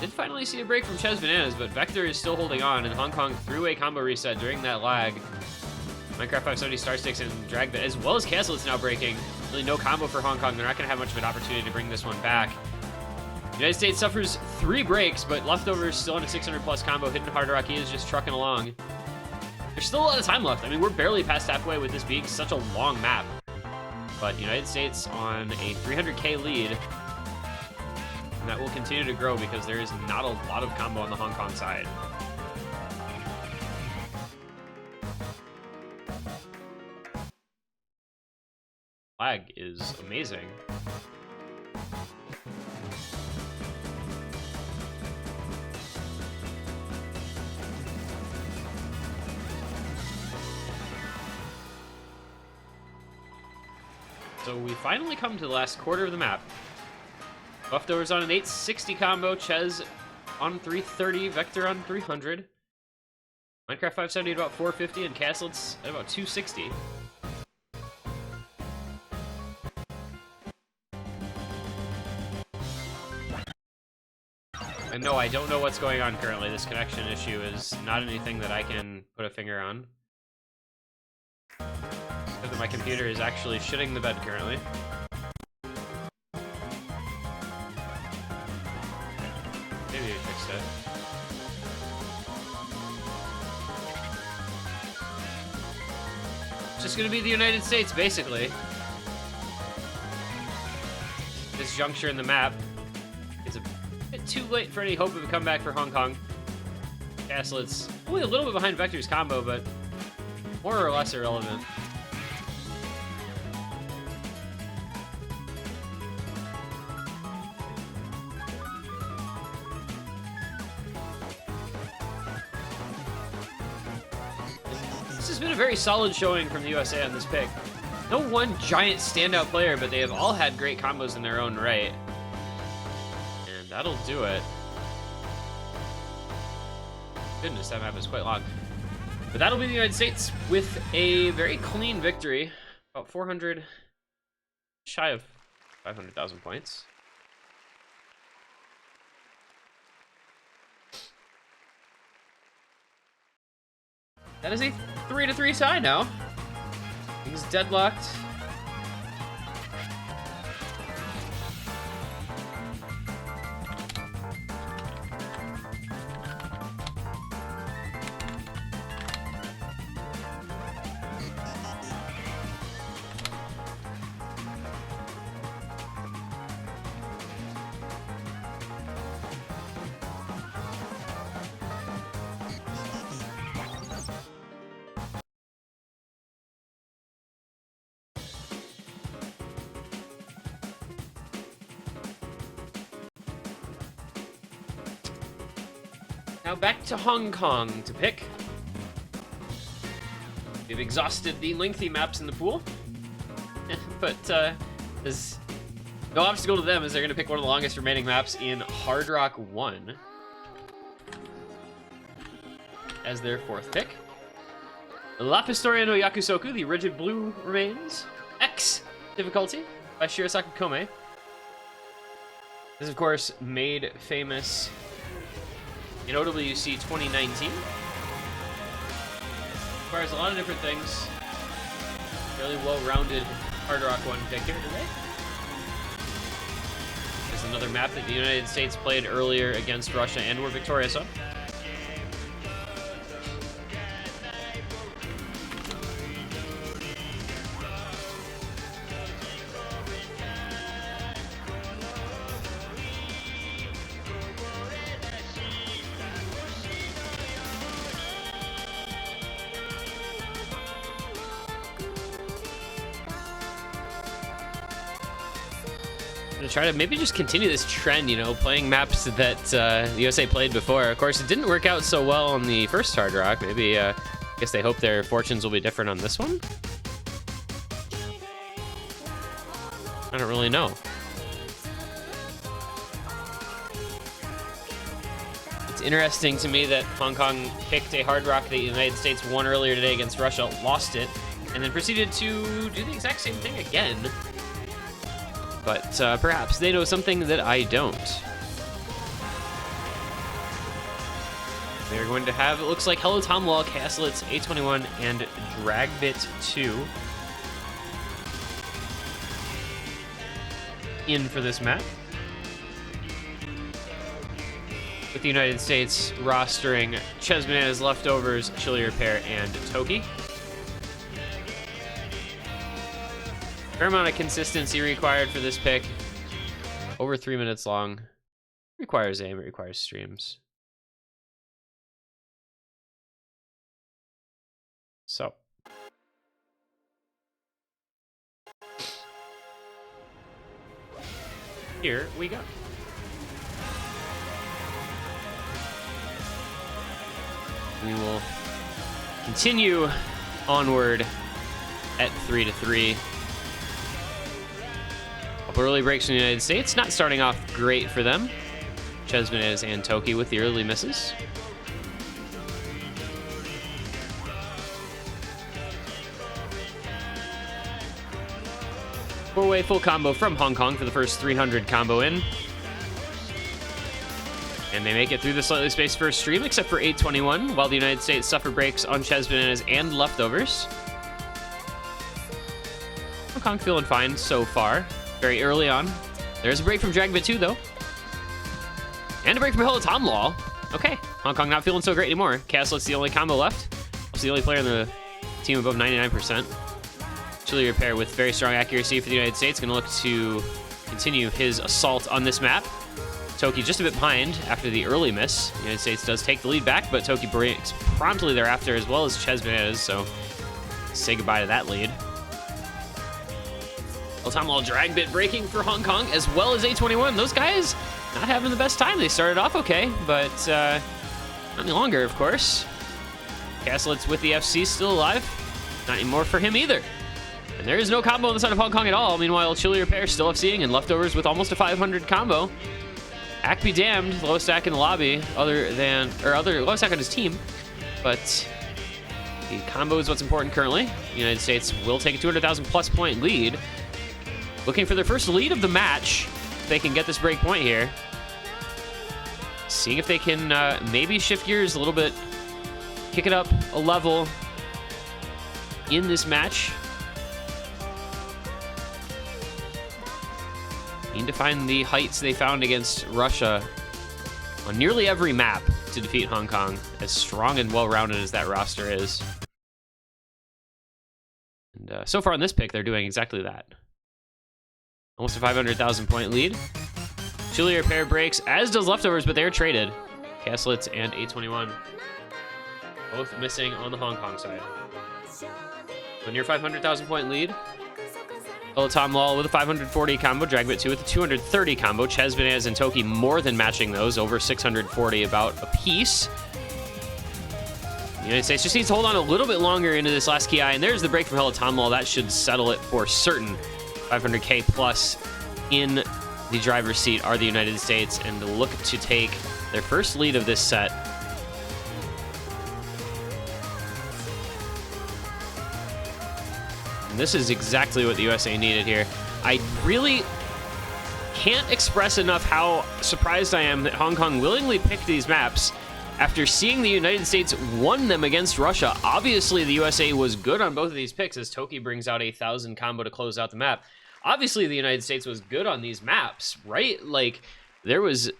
Did finally see a break from Ches Bananas, but Vector is still holding on, and Hong Kong threw a combo reset during that lag. Minecraft 570, Star6, and Dragbit, as well as Chaoslets now breaking. Really no combo for Hong Kong. They're not going to have much of an opportunity to bring this one back. United States suffers 3 breaks, but Leftovers still on a 600+ combo. Hidden Hard Rock, he is just trucking along. There's still a lot of time left. I mean, we're barely past halfway with this being such a long map. But United States on a 300k lead. And that will continue to grow because there is not a lot of combo on the Hong Kong side. Lag is amazing. So we finally come to the last quarter of the map. Leftovers on an 860 combo, Ches on 330, Vector on 300. Minecraft 570 at about 450, and Chaoslets at about 260. And no, I don't know what's going on currently. This connection issue is not anything that I can put a finger on. Except that my computer is actually shitting the bed currently. Maybe we fixed it. It's just gonna be the United States, basically. This juncture in the map. It's a bit too late for any hope of a comeback for Hong Kong. Chaoslets only a little bit behind Vector's combo, but more or less irrelevant. This has been a very solid showing from the USA on this pick. No one giant standout player, but they have all had great combos in their own right. And that'll do it. Goodness, that map is quite long. But that'll be the United States with a very clean victory. About 400, shy of 500,000 points. That is a 3-3 tie now. Things deadlocked. Now back to Hong Kong to pick. We've exhausted the lengthy maps in the pool, but there's no obstacle to them as they're going to pick one of the longest remaining maps in Hard Rock 1 as their fourth pick. La Pistoria no Yakusoku, the Rigid Blue Remains, X difficulty by Shirasaki Kome. This is, of course, made famous in OWC 2019. Requires a lot of different things. Fairly well-rounded Hard Rock 1 pick here today. There's another map that the United States played earlier against Russia and were victorious on. To try to maybe just continue this trend, you know, playing maps that the USA played before. Of course, it didn't work out so well on the first Hard Rock. Maybe, I guess they hope their fortunes will be different on this one. I don't really know. It's interesting to me that Hong Kong picked a Hard Rock that the United States won earlier today against Russia, lost it, and then proceeded to do the exact same thing again. But perhaps they know something that I don't. They're going to have, it looks like, Hello Tom Law, Castlets, A21, and Dragbit 2 in for this map. With the United States rostering Ches Bananas, Leftovers, Chili Repair, and Toki. Fair amount of consistency required for this pick. Over 3 minutes long. Requires aim, it requires streams. So. Here we go. We will continue onward at 3-3. Early breaks in the United States, not starting off great for them. Ches Bananas and Toki with the early misses. Four-way full combo from Hong Kong for the first 300 combo in. And they make it through the slightly spaced first stream, except for 821, while the United States suffer breaks on Ches Bananas and Leftovers. Hong Kong feeling fine so far. Very early on. There's a break from Dragbit 2, though. And a break from Hello Tom Law. Okay, Hong Kong not feeling so great anymore. Castlet's the only combo left. Also the only player in the team above 99%. Chili Repair with very strong accuracy for the United States. Going to look to continue his assault on this map. Toki just a bit behind after the early miss. The United States does take the lead back, but Toki breaks promptly thereafter, as well as Ches Bananas, so say goodbye to that lead. Time Law Dragbit breaking for Hong Kong, as well as A21. Those guys not having the best time. They started off okay, but not any longer, of course. Caslitz with the FC still alive. Not anymore for him either. And there is no combo on the side of Hong Kong at all. Meanwhile, Chili Repair still FCing and Leftovers with almost a 500 combo. Ack be damned, lowest stack in the lobby, lowest stack on his team. But the combo is what's important currently. The United States will take a 200,000 plus point lead. Looking for their first lead of the match. If they can get this break point here. Seeing if they can maybe shift gears a little bit. Kick it up a level in this match. Need to find the heights they found against Russia on nearly every map to defeat Hong Kong, as strong and well-rounded as that roster is. And so far in this pick, they're doing exactly that. Almost a 500,000 point lead. Chili Repair breaks, as does Leftovers, but they're traded. Caslitz and 821. Both missing on the Hong Kong side. So near 500,000 point lead. Tom Lal with a 540 combo, Dragbit 2 with a 230 combo, Ches, Banaz, and Toki more than matching those, over 640 about a piece. The United States just needs to hold on a little bit longer into this last Ki, and there's the break from Tom Lal. That should settle it for certain. 500k plus in the driver's seat are the United States, and look to take their first lead of this set. This is exactly what the USA needed here. I really can't express enough how surprised I am that Hong Kong willingly picked these maps after seeing the United States won them against Russia. Obviously, the USA was good on both of these picks as Toki brings out a 1,000 combo to close out the map. Obviously, the United States was good on these maps, right? Like, there was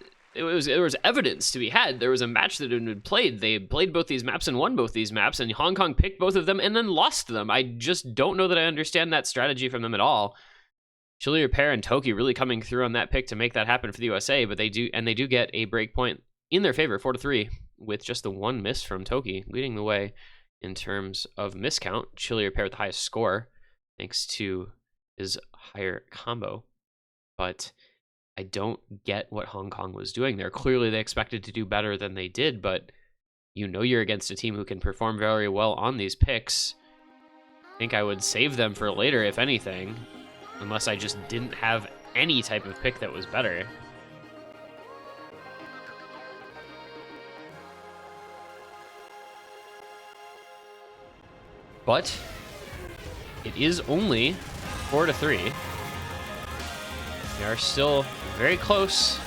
evidence to be had. There was a match that had been played. They played both these maps and won both these maps, and Hong Kong picked both of them and then lost them. I just don't know that I understand that strategy from them at all. Chili Repair and Toki really coming through on that pick to make that happen for the USA, but they do get a break point in their favor, 4-3, with just the one miss from Toki, leading the way in terms of miscount. Chili Repair with the highest score, thanks to his higher combo, but I don't get what Hong Kong was doing there. Clearly, they expected to do better than they did, but you know you're against a team who can perform very well on these picks. I think I would save them for later, if anything, unless I just didn't have any type of pick that was better. But it is only 4-3. They are still very close.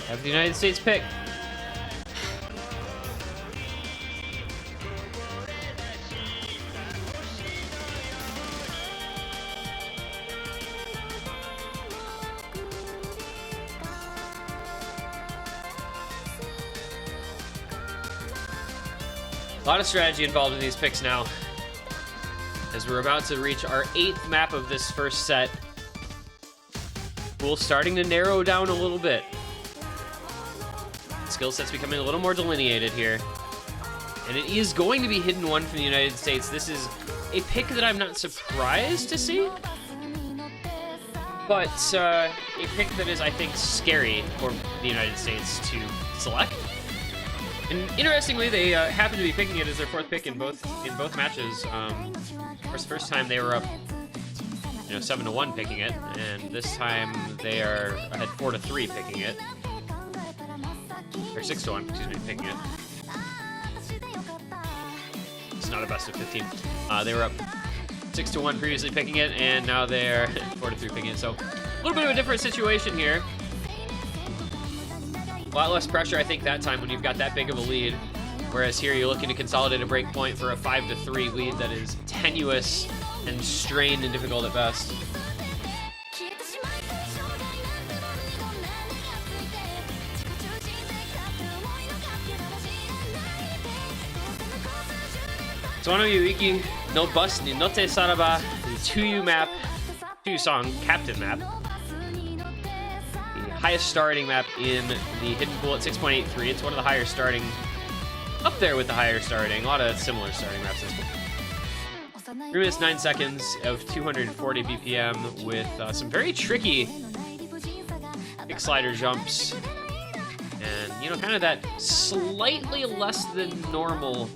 Have the United States pick. A lot of strategy involved in these picks now, as we're about to reach our 8th map of this first set. Pool starting to narrow down a little bit. Skill set's becoming a little more delineated here. And it is going to be Hidden One from the United States. This is a pick that I'm not surprised to see, but a pick that is, I think, scary for the United States to select. And interestingly, they happen to be picking it as their 4th pick in both matches. Of course, first time they were up, 7-1 picking it, and this time they are ahead 4-3 picking it, or 6-1, excuse me, picking it. It's not a best of 15. They were up 6-1 previously picking it, and now they're 4-3 picking it. So a little bit of a different situation here. A lot less pressure, I think, that time when you've got that big of a lead. Whereas here, you're looking to consolidate a break point for a 5-3 lead that is tenuous and strained and difficult at best. Tsuano Yuiki no Bus ni Note Saraba, the 2U map, 2-song captain map. Highest starting map in the Hidden Pool at 6.83. It's one of the higher starting up there with the higher starting. A lot of similar starting maps as well. 3 minutes 9 seconds of 240 BPM with some very tricky kick slider jumps. And, you know, kind of that slightly less than normal,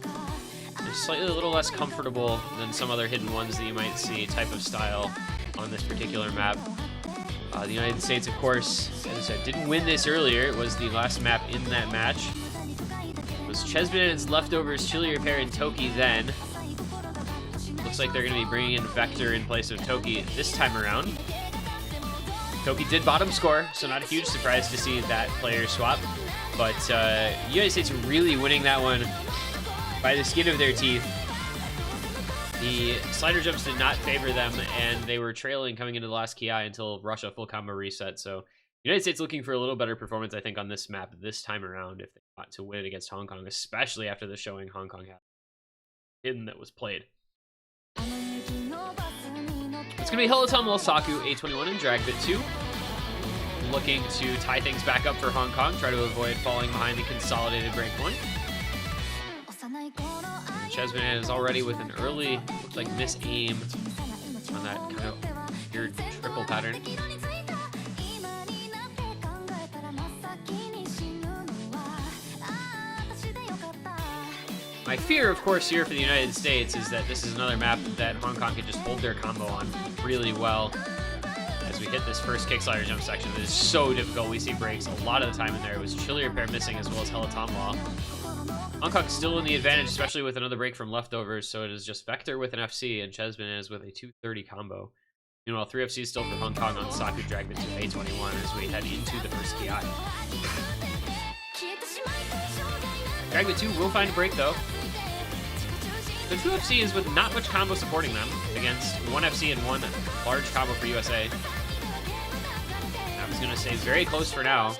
slightly a little less comfortable than some other hidden ones that you might see type of style on this particular map. The United States, of course, as I said, didn't win this earlier. It was the last map in that match. It was Chessman and his leftovers, Chili Repair and Toki then. Looks like they're going to be bringing in Vector in place of Toki this time around. Toki did bottom score, so not a huge surprise to see that player swap. But United States really winning that one by the skin of their teeth. The slider jumps did not favor them, and they were trailing coming into the last Ki until Russia full combo reset. So United States looking for a little better performance, I think, on this map this time around if they want to win against Hong Kong, especially after the showing Hong Kong had hidden that was played. It's going to be Hellatom, Saku, A21, and Dragbit 2. Looking to tie things back up for Hong Kong, try to avoid falling behind the consolidated breakpoint. Chessman is already with an early, looks like miss-aim on that kind of weird triple pattern. My fear, of course, here for the United States is that this is another map that Hong Kong can just hold their combo on really well. As we hit this first kick slider jump section, that is so difficult. We see breaks a lot of the time in there. It was Chili Repair missing as well as Hellatom Law. Hong Kong still in the advantage, especially with another break from leftovers, so it is just Vector with an FC and Chessman is with a 230 combo. Meanwhile, 3 FCs still for Hong Kong on Saku, Dragbit 2, A21 as we head into the first Ki. Dragbit 2 will find a break though. The 2 FCs with not much combo supporting them against 1 FC and 1 large combo for USA. I was going to say very close for now.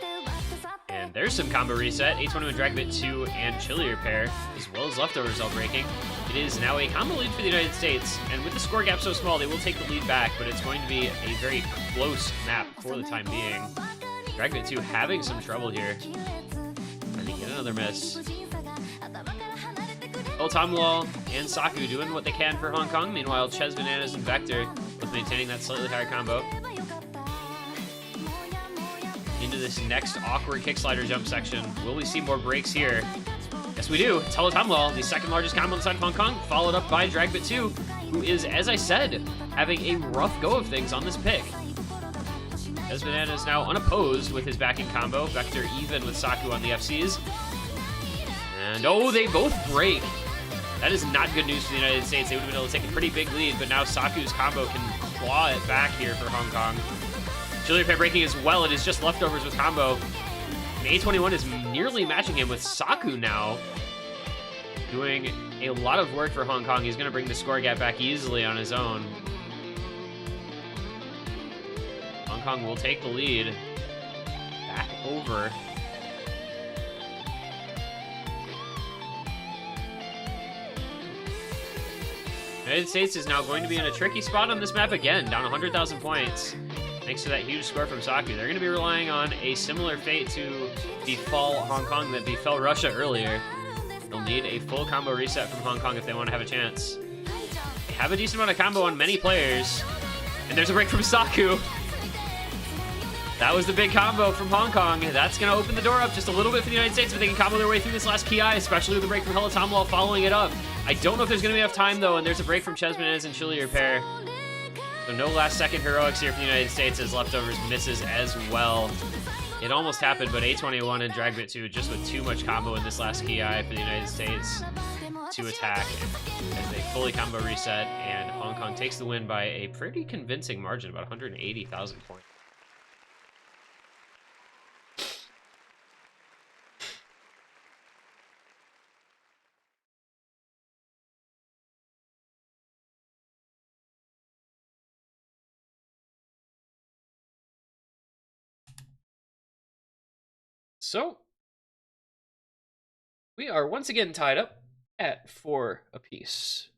And there's some combo reset. A21 Dragbit 2 and Chili Repair, as well as leftovers all breaking. It is now a combo lead for the United States, and with the score gap so small, they will take the lead back, but it's going to be a very close map for the time being. Dragbit 2 having some trouble here. Trying to get another miss. Hellatom and Saku doing what they can for Hong Kong. Meanwhile, Ches Bananas and Vector both maintaining that slightly higher combo. Into this next awkward kick slider jump section. Will we see more breaks here? Yes, we do. It's Hellatom, the second largest combo inside of Hong Kong, followed up by Dragbit 2, who is, as I said, having a rough go of things on this pick. Ches Bananas now unopposed with his backing combo. Vector even with Saku on the FCs. And oh, they both break. That is not good news for the United States. They would have been able to take a pretty big lead, but now Saku's combo can claw it back here for Hong Kong. Chili Repair breaking as well. It is just leftovers with combo. And A21 is nearly matching him with Saku now. Doing a lot of work for Hong Kong. He's going to bring the score gap back easily on his own. Hong Kong will take the lead back over. United States is now going to be in a tricky spot on this map again, down 100,000 points. Thanks to that huge score from Saku. They're going to be relying on a similar fate to befall Hong Kong that befell Russia earlier. They'll need a full combo reset from Hong Kong if they want to have a chance. They have a decent amount of combo on many players. And there's a break from Saku. That was the big combo from Hong Kong. That's going to open the door up just a little bit for the United States, but they can combo their way through this last Ki, especially with the break from Hellatom following it up. I don't know if there's going to be enough time, though, and there's a break from Ches Bananas and Chili Repair. So no last-second heroics here for the United States as leftovers misses as well. It almost happened, but A21 and Dragbit 2 just with too much combo in this last Ki for the United States to attack as they fully combo reset, and Hong Kong takes the win by a pretty convincing margin, about 180,000 points. So, we are once again tied up at 4 apiece.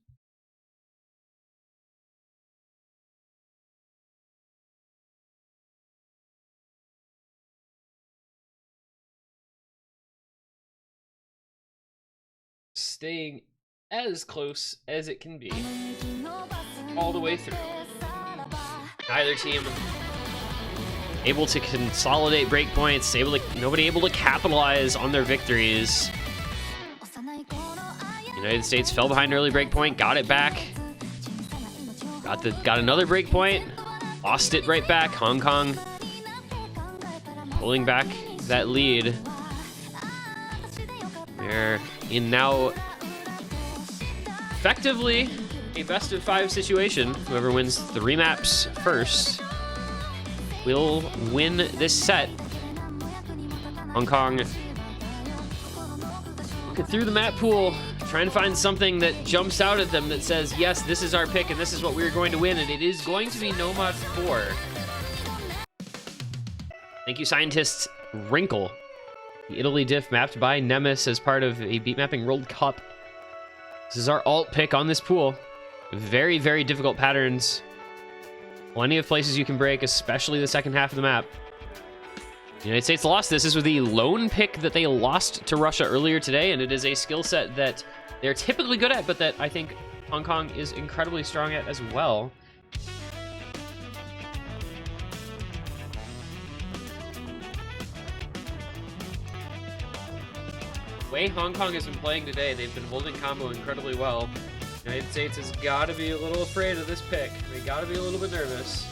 staying as close as it can be all the way through. Neither team able to consolidate breakpoints, nobody able to capitalize on their victories. United States fell behind early breakpoint, got it back. Got another breakpoint, lost it right back. Hong Kong pulling back that lead. They're in now effectively a best of 5 situation. Whoever wins 3 maps first will win this set. Hong Kong looking through the map pool, trying to find something that jumps out at them that says, yes, this is our pick and this is what we're going to win, and it is going to be Nomad 4. Thank you, scientists. Wrinkle, the Italy diff mapped by Nemes as part of a beat mapping World Cup. This is our alt pick on this pool. Very, very difficult patterns. Plenty of places you can break, especially the second half of the map. The United States lost this. This was the lone pick that they lost to Russia earlier today, and it is a skill set that they're typically good at, but that I think Hong Kong is incredibly strong at as well. The way Hong Kong has been playing today, they've been holding combo incredibly well. The United States has got to be a little afraid of this pick. They got to be a little bit nervous.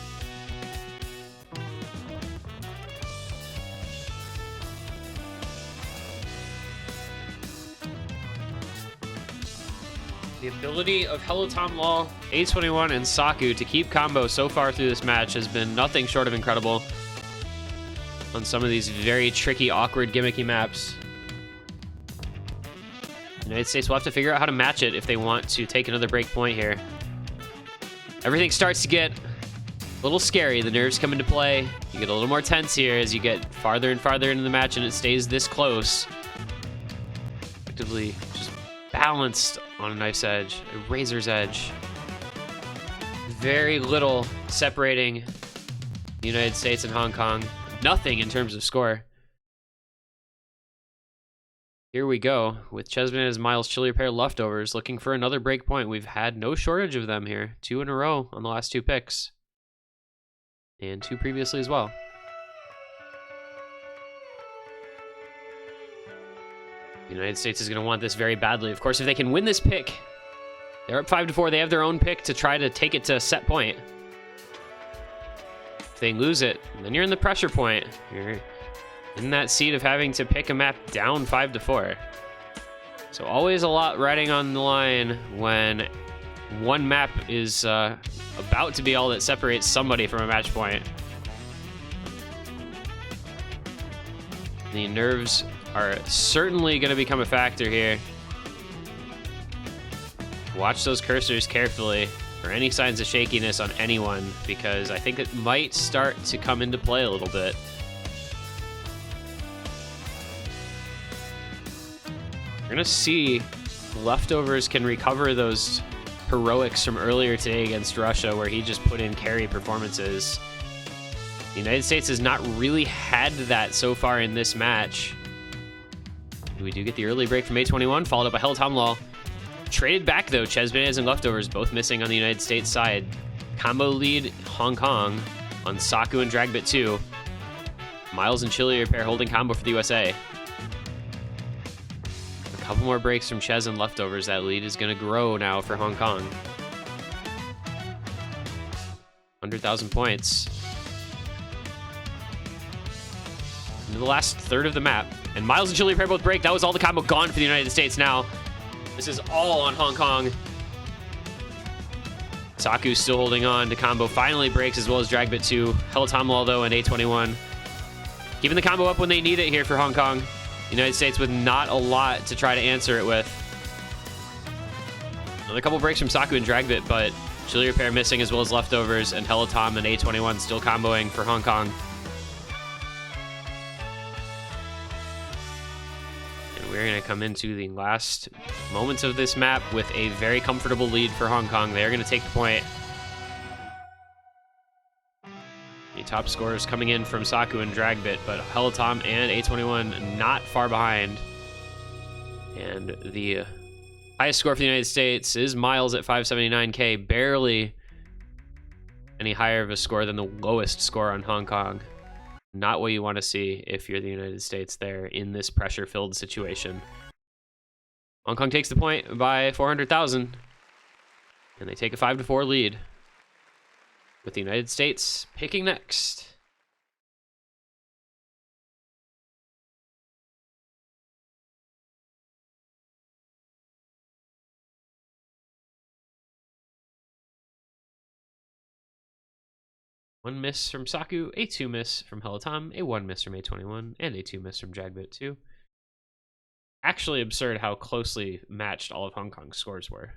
The ability of Hello Tom Law, A21, and Saku to keep combo so far through this match has been nothing short of incredible on some of these very tricky, awkward, gimmicky maps. The United States will have to figure out how to match it if they want to take another break point here. Everything starts to get a little scary. The nerves come into play. You get a little more tense here as you get farther and farther into the match and it stays this close. Effectively just balanced on a knife's edge, a razor's edge. Very little separating the United States and Hong Kong. Nothing in terms of score. Here we go with Chesbana's Miles Chillier pair leftovers looking for another break point. We've had no shortage of them here. 2 in a row on the last 2 picks. And 2 previously as well. The United States is going to want this very badly. Of course, if they can win this pick, they're up 5-4. They have their own pick to try to take it to set point. If they lose it, then you're in the pressure point. You're in that seat of having to pick a map down 5-4. So always a lot riding on the line when one map is about to be all that separates somebody from a match point. The nerves are certainly going to become a factor here. Watch those cursors carefully for any signs of shakiness on anyone, because I think it might start to come into play a little bit. We're going to see leftovers can recover those heroics from earlier today against Russia, where he just put in carry performances. The United States has not really had that so far in this match. We do get the early break from A21, followed up by Hello Tom Law. Traded back, though. Chesbana's and leftovers both missing on the United States side. Combo lead Hong Kong on Saku and Dragbit 2. Miles and Chillier pair holding combo for the USA. A couple more breaks from Ches and leftovers. That lead is going to grow now for Hong Kong. 100,000 points. Into the last third of the map. And Miles and Chillier pair both break. That was all the combo gone for the United States now. This is all on Hong Kong. Saku's still holding on to combo. Finally breaks as well as Dragbit 2. Hello Tom Law, though, and A21. Keeping the combo up when they need it here for Hong Kong. United States with not a lot to try to answer it with. Another couple breaks from Saku and Dragbit, but Chillier pair missing as well as leftovers, and Hello Tom and A21 still comboing for Hong Kong. We're going to come into the last moments of this map with a very comfortable lead for Hong Kong. They're going to take the point. The top scorers coming in from Saku and Dragbit, but Hello Tom and A21 not far behind. And the Highest score for the United States is Miles at 579K, barely any higher of a score than the lowest score on Hong Kong. Not what you want to see if you're the United States there in this pressure-filled situation. Hong Kong takes the point by 400,000, and they take a 5-4 lead, with the United States picking next. One miss from Saku, a 2 miss from Helatam, a 1 miss from A21, and a 2 miss from Jagbit2. Actually absurd how closely matched all of Hong Kong's scores were.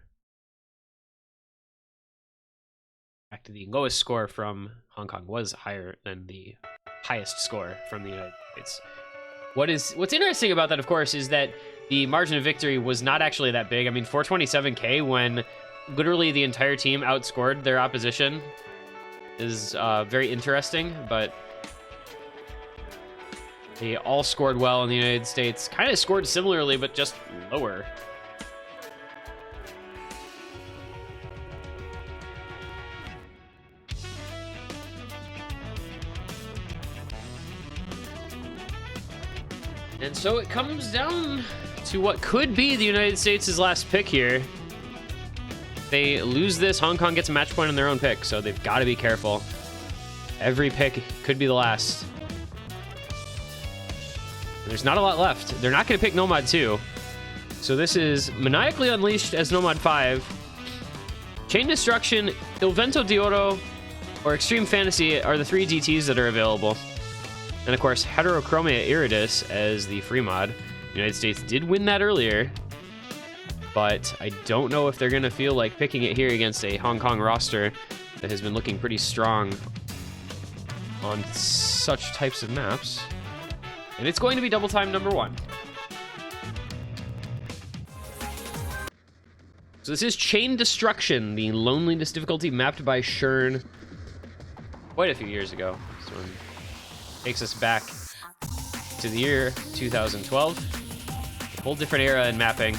In fact, the lowest score from Hong Kong was higher than the highest score from the United States. What's interesting about that, of course, is that the margin of victory was not actually that big. I mean, 427K when literally the entire team outscored their opposition is very interesting, but they all scored well in the United States. Kind of scored similarly, but just lower. And so it comes down to what could be the United States' last pick here. They lose this, Hong Kong gets a match point on their own pick, so they've got to be careful. Every pick could be the last. There's not a lot left. They're not going to pick Nomad 2. So this is Maniacally Unleashed as Nomad 5. Chain Destruction, Il Vento d'Oro, or Extreme Fantasy are the 3 DTs that are available. And of course, Heterochromia Iridis as the free mod. The United States did win that earlier, but I don't know if they're going to feel like picking it here against a Hong Kong roster that has been looking pretty strong on such types of maps. And it's going to be double time number 1. So this is Chain Destruction, the Loneliness difficulty mapped by Shern quite a few years ago. This one takes us back to the year 2012. A whole different era in mapping.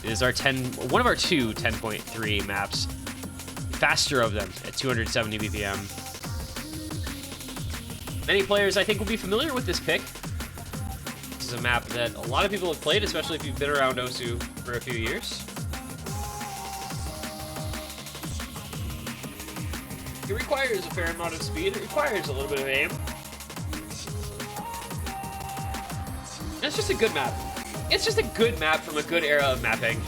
It is one of our 2 10.3 maps. Faster of them at 270 BPM. Many players, I think, will be familiar with this pick. This is a map that a lot of people have played, especially if you've been around Osu for a few years. It requires a fair amount of speed. It requires a little bit of aim. And it's just a good map. It's just a good map from a good era of mapping.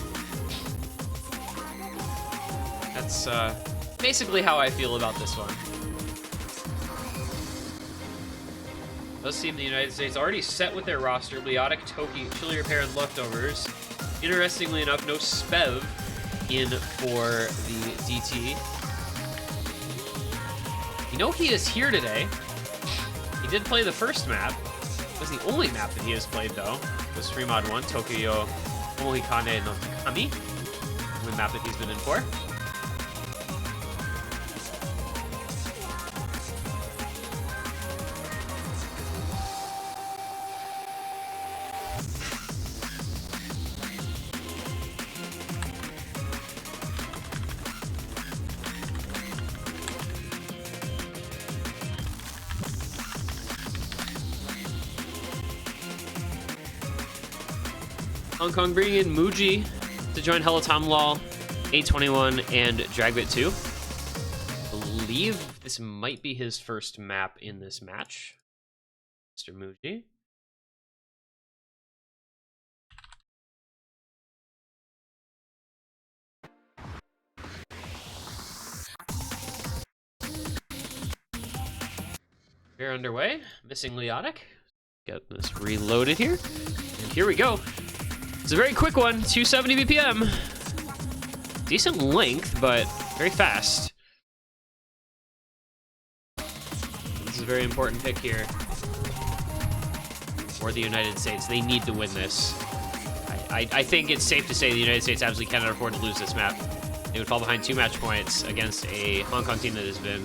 That's basically how I feel about this one. It does seem the United States already set with their roster. Leotic, Toki, Chili Repair, and Leftovers. Interestingly enough, no Spev in for the DT. You know he is here today. He did play the first map. It was the only map that he has played, though. It was Free Mod 1, Tokyo Mohikane no Takami. The map that he's been in for. Hong Kong bringing in Muji to join Helatam Lol, A21, and Jagbit2. I believe this might be his first map in this match, Mr. Muji. We're underway, missing Leotic. Get this reloaded here, and here we go. It's a very quick one, 270 BPM. Decent length, but very fast. This is a very important pick here for the United States. They need to win this. I think it's safe to say the United States absolutely cannot afford to lose this map. They would fall behind 2 match points against a Hong Kong team that has been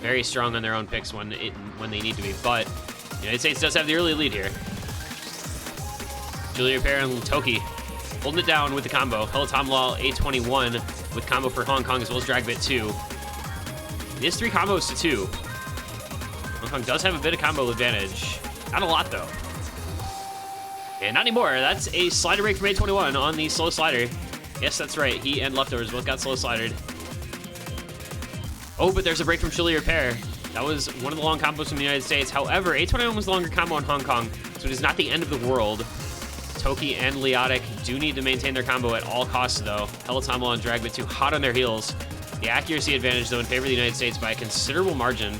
very strong on their own picks when they need to be. But the United States does have the early lead here. Julia Repair and Toki Holding it down with the combo. Helatomlol A21 with combo for Hong Kong as well as Dragbit 2. It is 3 combos to 2. Hong Kong does have a bit of combo advantage. Not a lot, though. And not anymore. That's a slider break from A21 on the slow slider. Yes, that's right. He and Leftovers both got slow slidered. Oh, but there's a break from Chili Repair. That was one of the long combos from the United States. However, A21 was the longer combo in Hong Kong, so it is not the end of the world. Toki and Leotic do need to maintain their combo at all costs, though. Helatomlol and Dragbit 2 hot on their heels. The accuracy advantage, though, in favor of the United States by a considerable margin.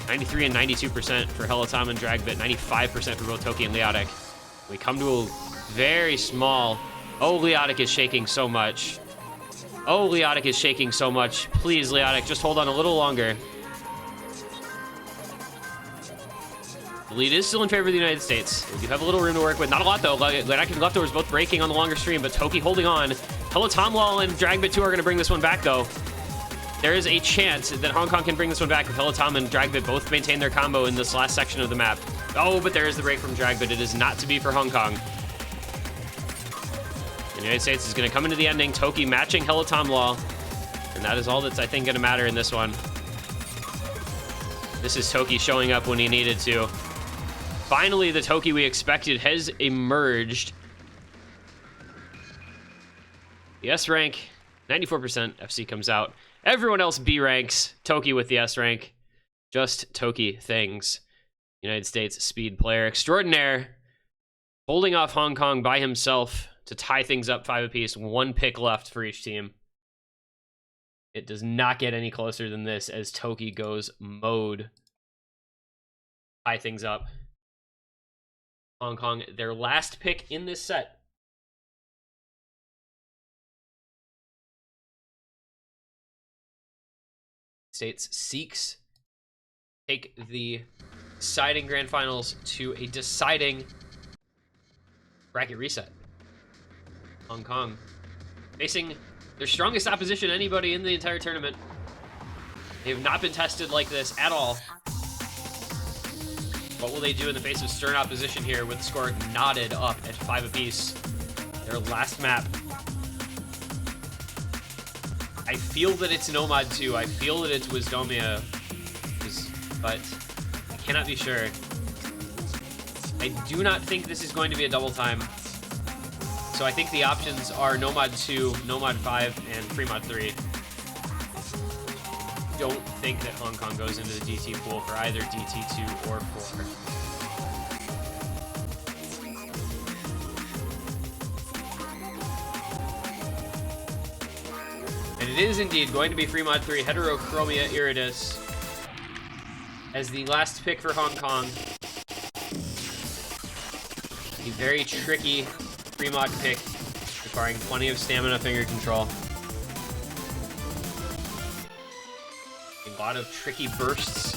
93 and 92% for Helatom and Dragbit, 95% for both Toki and Leotic. We come to a very small... Oh, Leotic is shaking so much. Oh, Leotic is shaking so much. Please, Leotic, just hold on a little longer. The lead is still in favor of the United States. We do have a little room to work with. Not a lot, though. Leotic and Leftovers both breaking on the longer stream, but Toki holding on. Helatomlol and Dragbit 2 are going to bring this one back, though. There is a chance that Hong Kong can bring this one back if Helatom and Dragbit both maintain their combo in this last section of the map. Oh, but there is the break from Dragbit. It is not to be for Hong Kong. The United States is going to come into the ending. Toki matching Helatomlol. And that is all that's, I think, going to matter in this one. This is Toki showing up when he needed to. Finally, the Toki we expected has emerged. The S rank, 94%. FC comes out. Everyone else B ranks. Toki with the S rank. Just Toki things. United States speed player extraordinaire. Holding off Hong Kong by himself to tie things up 5 apiece. 1 pick left for each team. It does not get any closer than this as Toki goes mode. Tie things up. Hong Kong, their last pick in this set. States seeks take the deciding grand finals to a deciding bracket reset. Hong Kong facing their strongest opposition anybody in the entire tournament. They have not been tested like this at all. What will they do in the face of stern opposition here with the score knotted up at 5 apiece? Their last map. I feel that it's Nomad 2. I feel that it's Wisdomia, but I cannot be sure. I do not think this is going to be a double time. So I think the options are Nomad 2, Nomad 5, and Fremod 3. Don't think that Hong Kong goes into the DT pool for either DT2 or 4. And it is indeed going to be Fremod 3, Heterochromia Iridus, as the last pick for Hong Kong. A very tricky Fremod pick, requiring plenty of stamina finger control. A lot of tricky bursts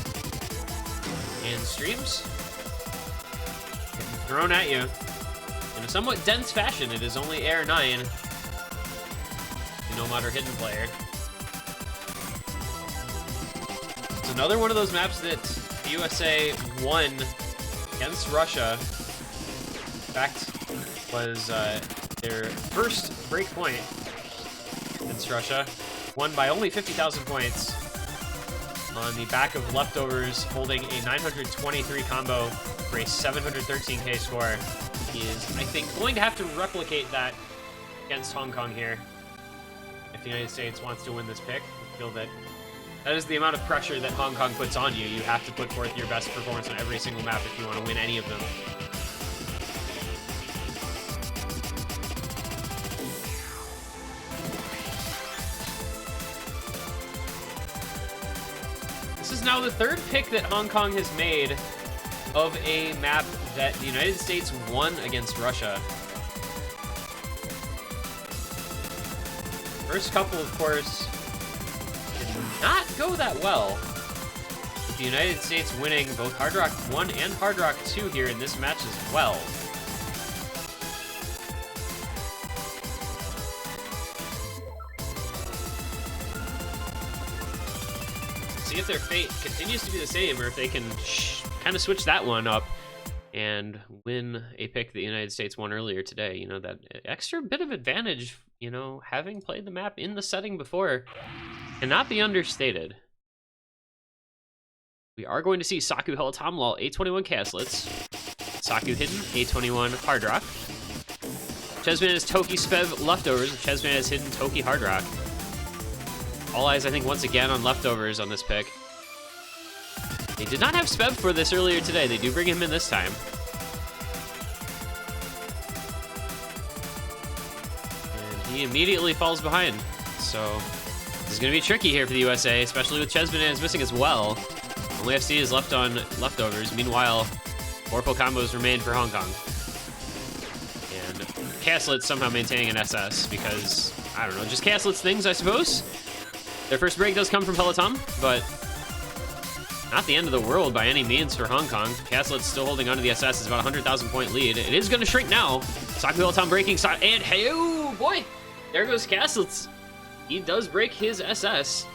and streams thrown at you in a somewhat dense fashion. It is only Air 9, no matter hidden player. It's another one of those maps that the USA won against Russia. In fact, was their first break point against Russia, won by only 50,000 points on the back of Leftovers holding a 923 combo for a 713k score. He is, I think, going to have to replicate that against Hong Kong here if the United States wants to win this pick. I feel that that is the amount of pressure that Hong Kong puts on you. You have to put forth your best performance on every single map if you want to win any of them. This is now the 3rd pick that Hong Kong has made of a map that the United States won against Russia. First couple, of course, did not go that well, with the United States winning both Hard Rock 1 and Hard Rock 2 here in this match as well. See if their fate continues to be the same, or if they can kind of switch that one up. and win a pick that the United States won earlier today. You know, that extra bit of advantage, you know, having played the map in the setting before cannot be understated. We are going to see Saku Helatomlol, A21 Caslets, Saku Hidden, A21 Hard Rock. Chessman has Toki Spev Leftovers, Chessman has Hidden Toki Hard Rock. All eyes, I think, once again on Leftovers on this pick. They did not have Spev for this earlier today. They do bring him in this time. And he immediately falls behind. So this is going to be tricky here for the USA, especially with Chess Bananas missing as well. Only FC is left on Leftovers. Meanwhile, Orpo combos remain for Hong Kong. And Caslets somehow maintaining an SS because, I don't know, just Caslets things, I suppose. Their first break does come from Peloton, but not the end of the world by any means for Hong Kong. Caslets still holding onto the SS. Is about a 100,000 point lead. It is going to shrink now. Saku Peloton breaking, and hey, oh boy, there goes Caslets. He does break his SS.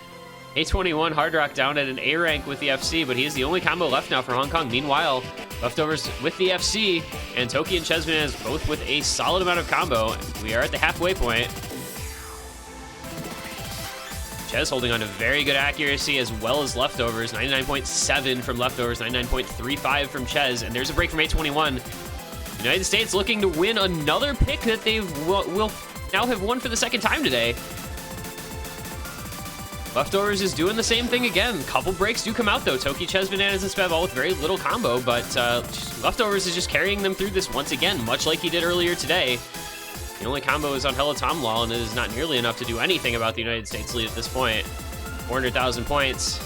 A21 Hard Rock down at an A rank with the FC, but he is the only combo left now for Hong Kong. Meanwhile, Leftovers with the FC, and Toki and Chessman is both with a solid amount of combo. We are at the halfway point. Ches holding on to very good accuracy as well as Leftovers. 99.7 from Leftovers, 99.35 from Ches, and there's a break from A21. United States looking to win another pick that they will now have won for the second time today. Leftovers is doing the same thing again. Couple breaks do come out though. Toki, Ches, Bananas, and Spev all with very little combo, but Leftovers is just carrying them through this once again, much like he did earlier today. The only combo is on Helatomlol, and it is not nearly enough to do anything about the United States lead at this point. 400,000 points.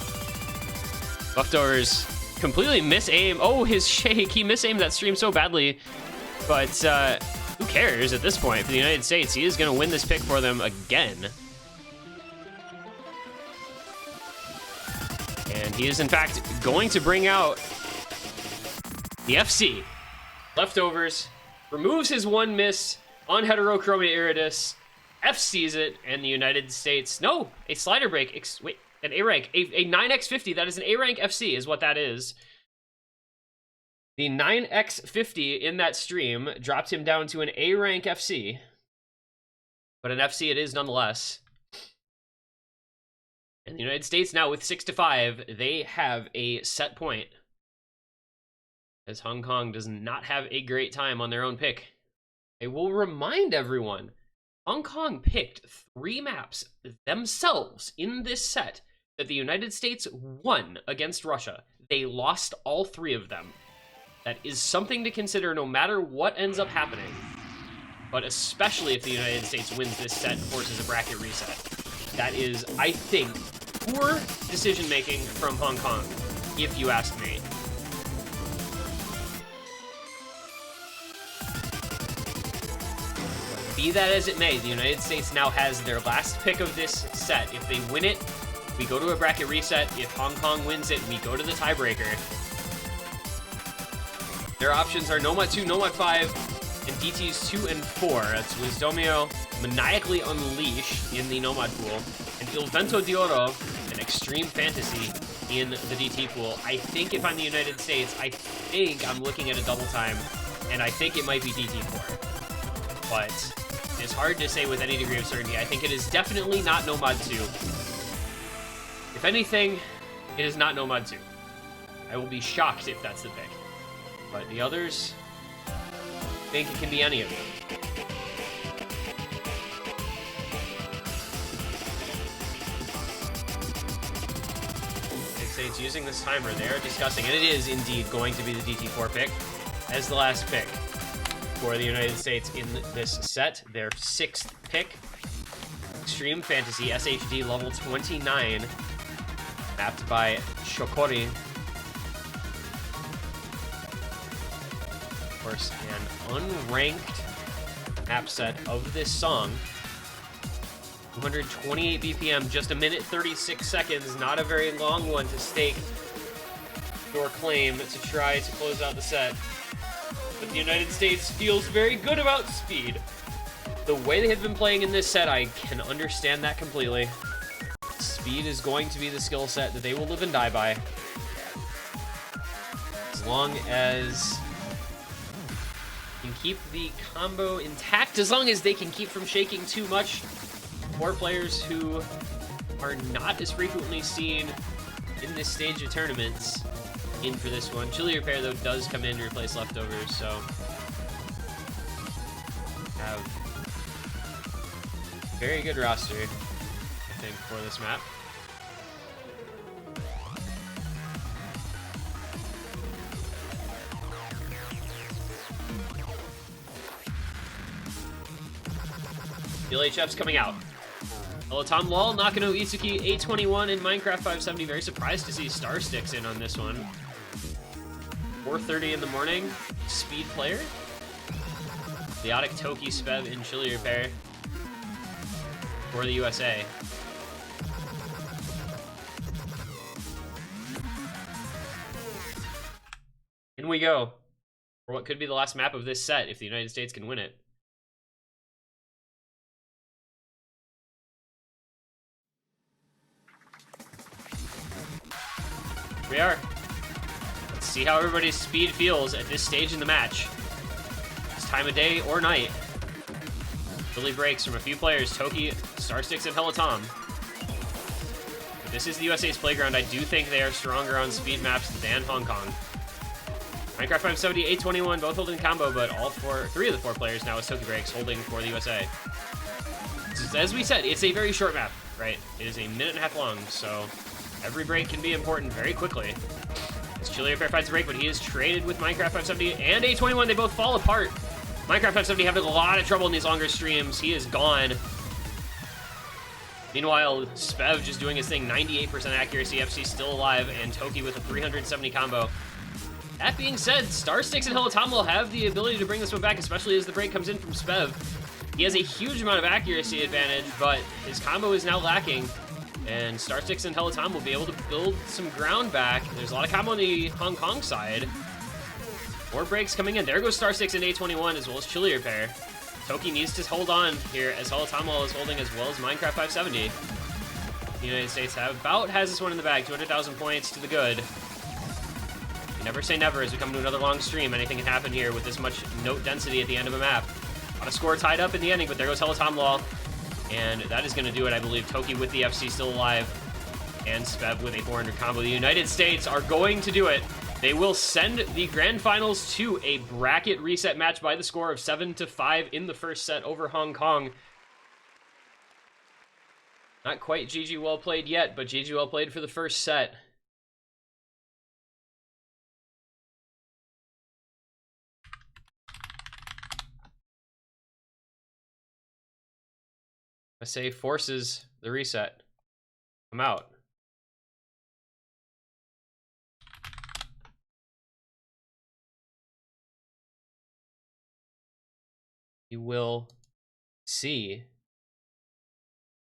Leftovers completely miss-aim. Oh, his shake. He miss-aimed that stream so badly. But who cares at this point for the United States? He is going to win this pick for them again. And he is, in fact, going to bring out the FC. Leftovers removes his one miss on Heterochromia Iridis, FCs it, and the United States, no, a slider break, wait, an A rank, a 9x50, that is an A rank FC is what that is. The 9x50 in that stream dropped him down to an A rank FC, but an FC it is nonetheless. And the United States now with 6-5, they have a set point, as Hong Kong does not have a great time on their own pick. I will remind everyone, Hong Kong picked 3 maps themselves in this set that the United States won against Russia. They lost all 3 of them. That is something to consider no matter what ends up happening, but especially if the United States wins this set and forces a bracket reset. That is, I think, poor decision-making from Hong Kong, if you ask me. Be that as it may, the United States now has their last pick of this set. If they win it, we go to a bracket reset. If Hong Kong wins it, we go to the tiebreaker. Their options are Nomad 2, Nomad 5, and DTs 2 and 4. That's Wisdomio, Maniacally Unleash in the Nomad pool, and Il Vento di Oro, an Extreme Fantasy in the DT pool. I think if I'm the United States, I think I'm looking at a double time, and I think it might be DT4. But it's hard to say with any degree of certainty. I think it is definitely not Nomad 2. If anything, it is not Nomad 2. I will be shocked if that's the pick. But the others, I think it can be any of them. It's using this timer. They are discussing, and it is indeed going to be the DT4 pick as the last pick for the United States in this set. Their 6th pick, Extreme Fantasy SHD level 29, mapped by Shokori. Of course, an unranked map set of this song. 228 BPM, just a minute 36 seconds, not a very long one to stake your claim to try to close out the set. But the United States feels very good about speed. The way they have been playing in this set, I can understand that completely. Speed is going to be the skill set that they will live and die by. As long as keep the combo intact as long as they can keep from shaking too much. 4 players who are not as frequently seen in this stage of tournaments in for this one. Chili Repair, though, does come in to replace Leftovers, so have very good roster, I think, for this map. The LHF's coming out. Tom Lal, Nakano Itsuki, 821 in Minecraft 570. Very surprised to see Starsticks in on this one. 4:30 in the morning. Speed player. Leotic, Toki, Spev in Chili Repair for the USA. In we go for what could be the last map of this set if the United States can win it. We are. Let's see how everybody's speed feels at this stage in the match. It's time of day or night. Early breaks from a few players, Toki, Starsticks, and Peloton. But this is the USA's playground. I do think they are stronger on speed maps than Hong Kong. Minecraft 570, 821, both holding combo, but three of the 4 players now with Toki breaks holding for the USA. As we said, it's a very short map, right? It is a minute and a half long, so every break can be important very quickly. As Chili Repair finds a break, but he is traded with Minecraft 570 and 821. They both fall apart. Minecraft 570 having a lot of trouble in these longer streams. He is gone. Meanwhile, Spev just doing his thing, 98% accuracy, FC still alive, and Toki with a 370 combo. That being said, Starsticks and Hellatom will have the ability to bring this one back, especially as the break comes in from Spev. He has a huge amount of accuracy advantage, but his combo is now lacking. And Starsticks and Hellatom will be able to build some ground back. There's a lot of combo on the Hong Kong side. 4 breaks coming in. There goes Starsticks and A21 as well as Chili Repair. Toki needs to hold on here as Hellatom is holding as well as Minecraft 570. The United States has this one in the bag. 200,000 points to the good. You never say never as we come to another long stream. Anything can happen here with this much note density at the end of a map. A lot of score tied up in the ending, but there goes Hellatom Law. And that is going to do it, I believe. Toki with the FC still alive, and Spev with a 400 combo. The United States are going to do it. They will send the grand finals to a bracket reset match by the score of 7-5 in the first set over Hong Kong. Not quite GG well played yet, but GG well played for the first set. I say forces the reset. I'm out. You will see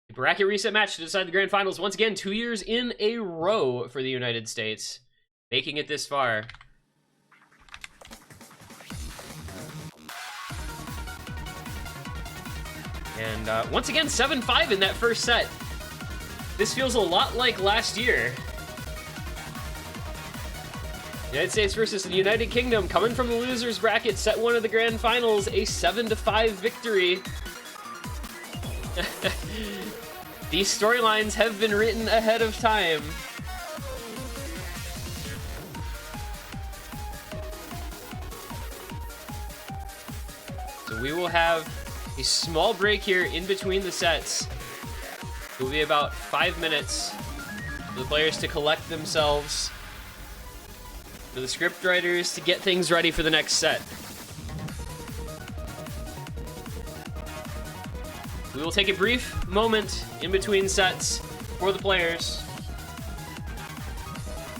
the bracket reset match to decide the grand finals once again, 2 years in a row for the United States, making it this far. And once again, 7-5 in that first set. This feels a lot like last year. United States versus the United Kingdom, coming from the losers bracket, set 1 of the grand finals, a 7-5 victory. These storylines have been written ahead of time. So we will have a small break here in between the sets. It will be about 5 minutes for the players to collect themselves, for the script writers to get things ready for the next set. We will take a brief moment in between sets for the players,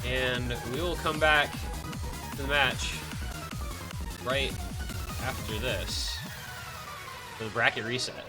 and we will come back to the match right after this for the bracket reset.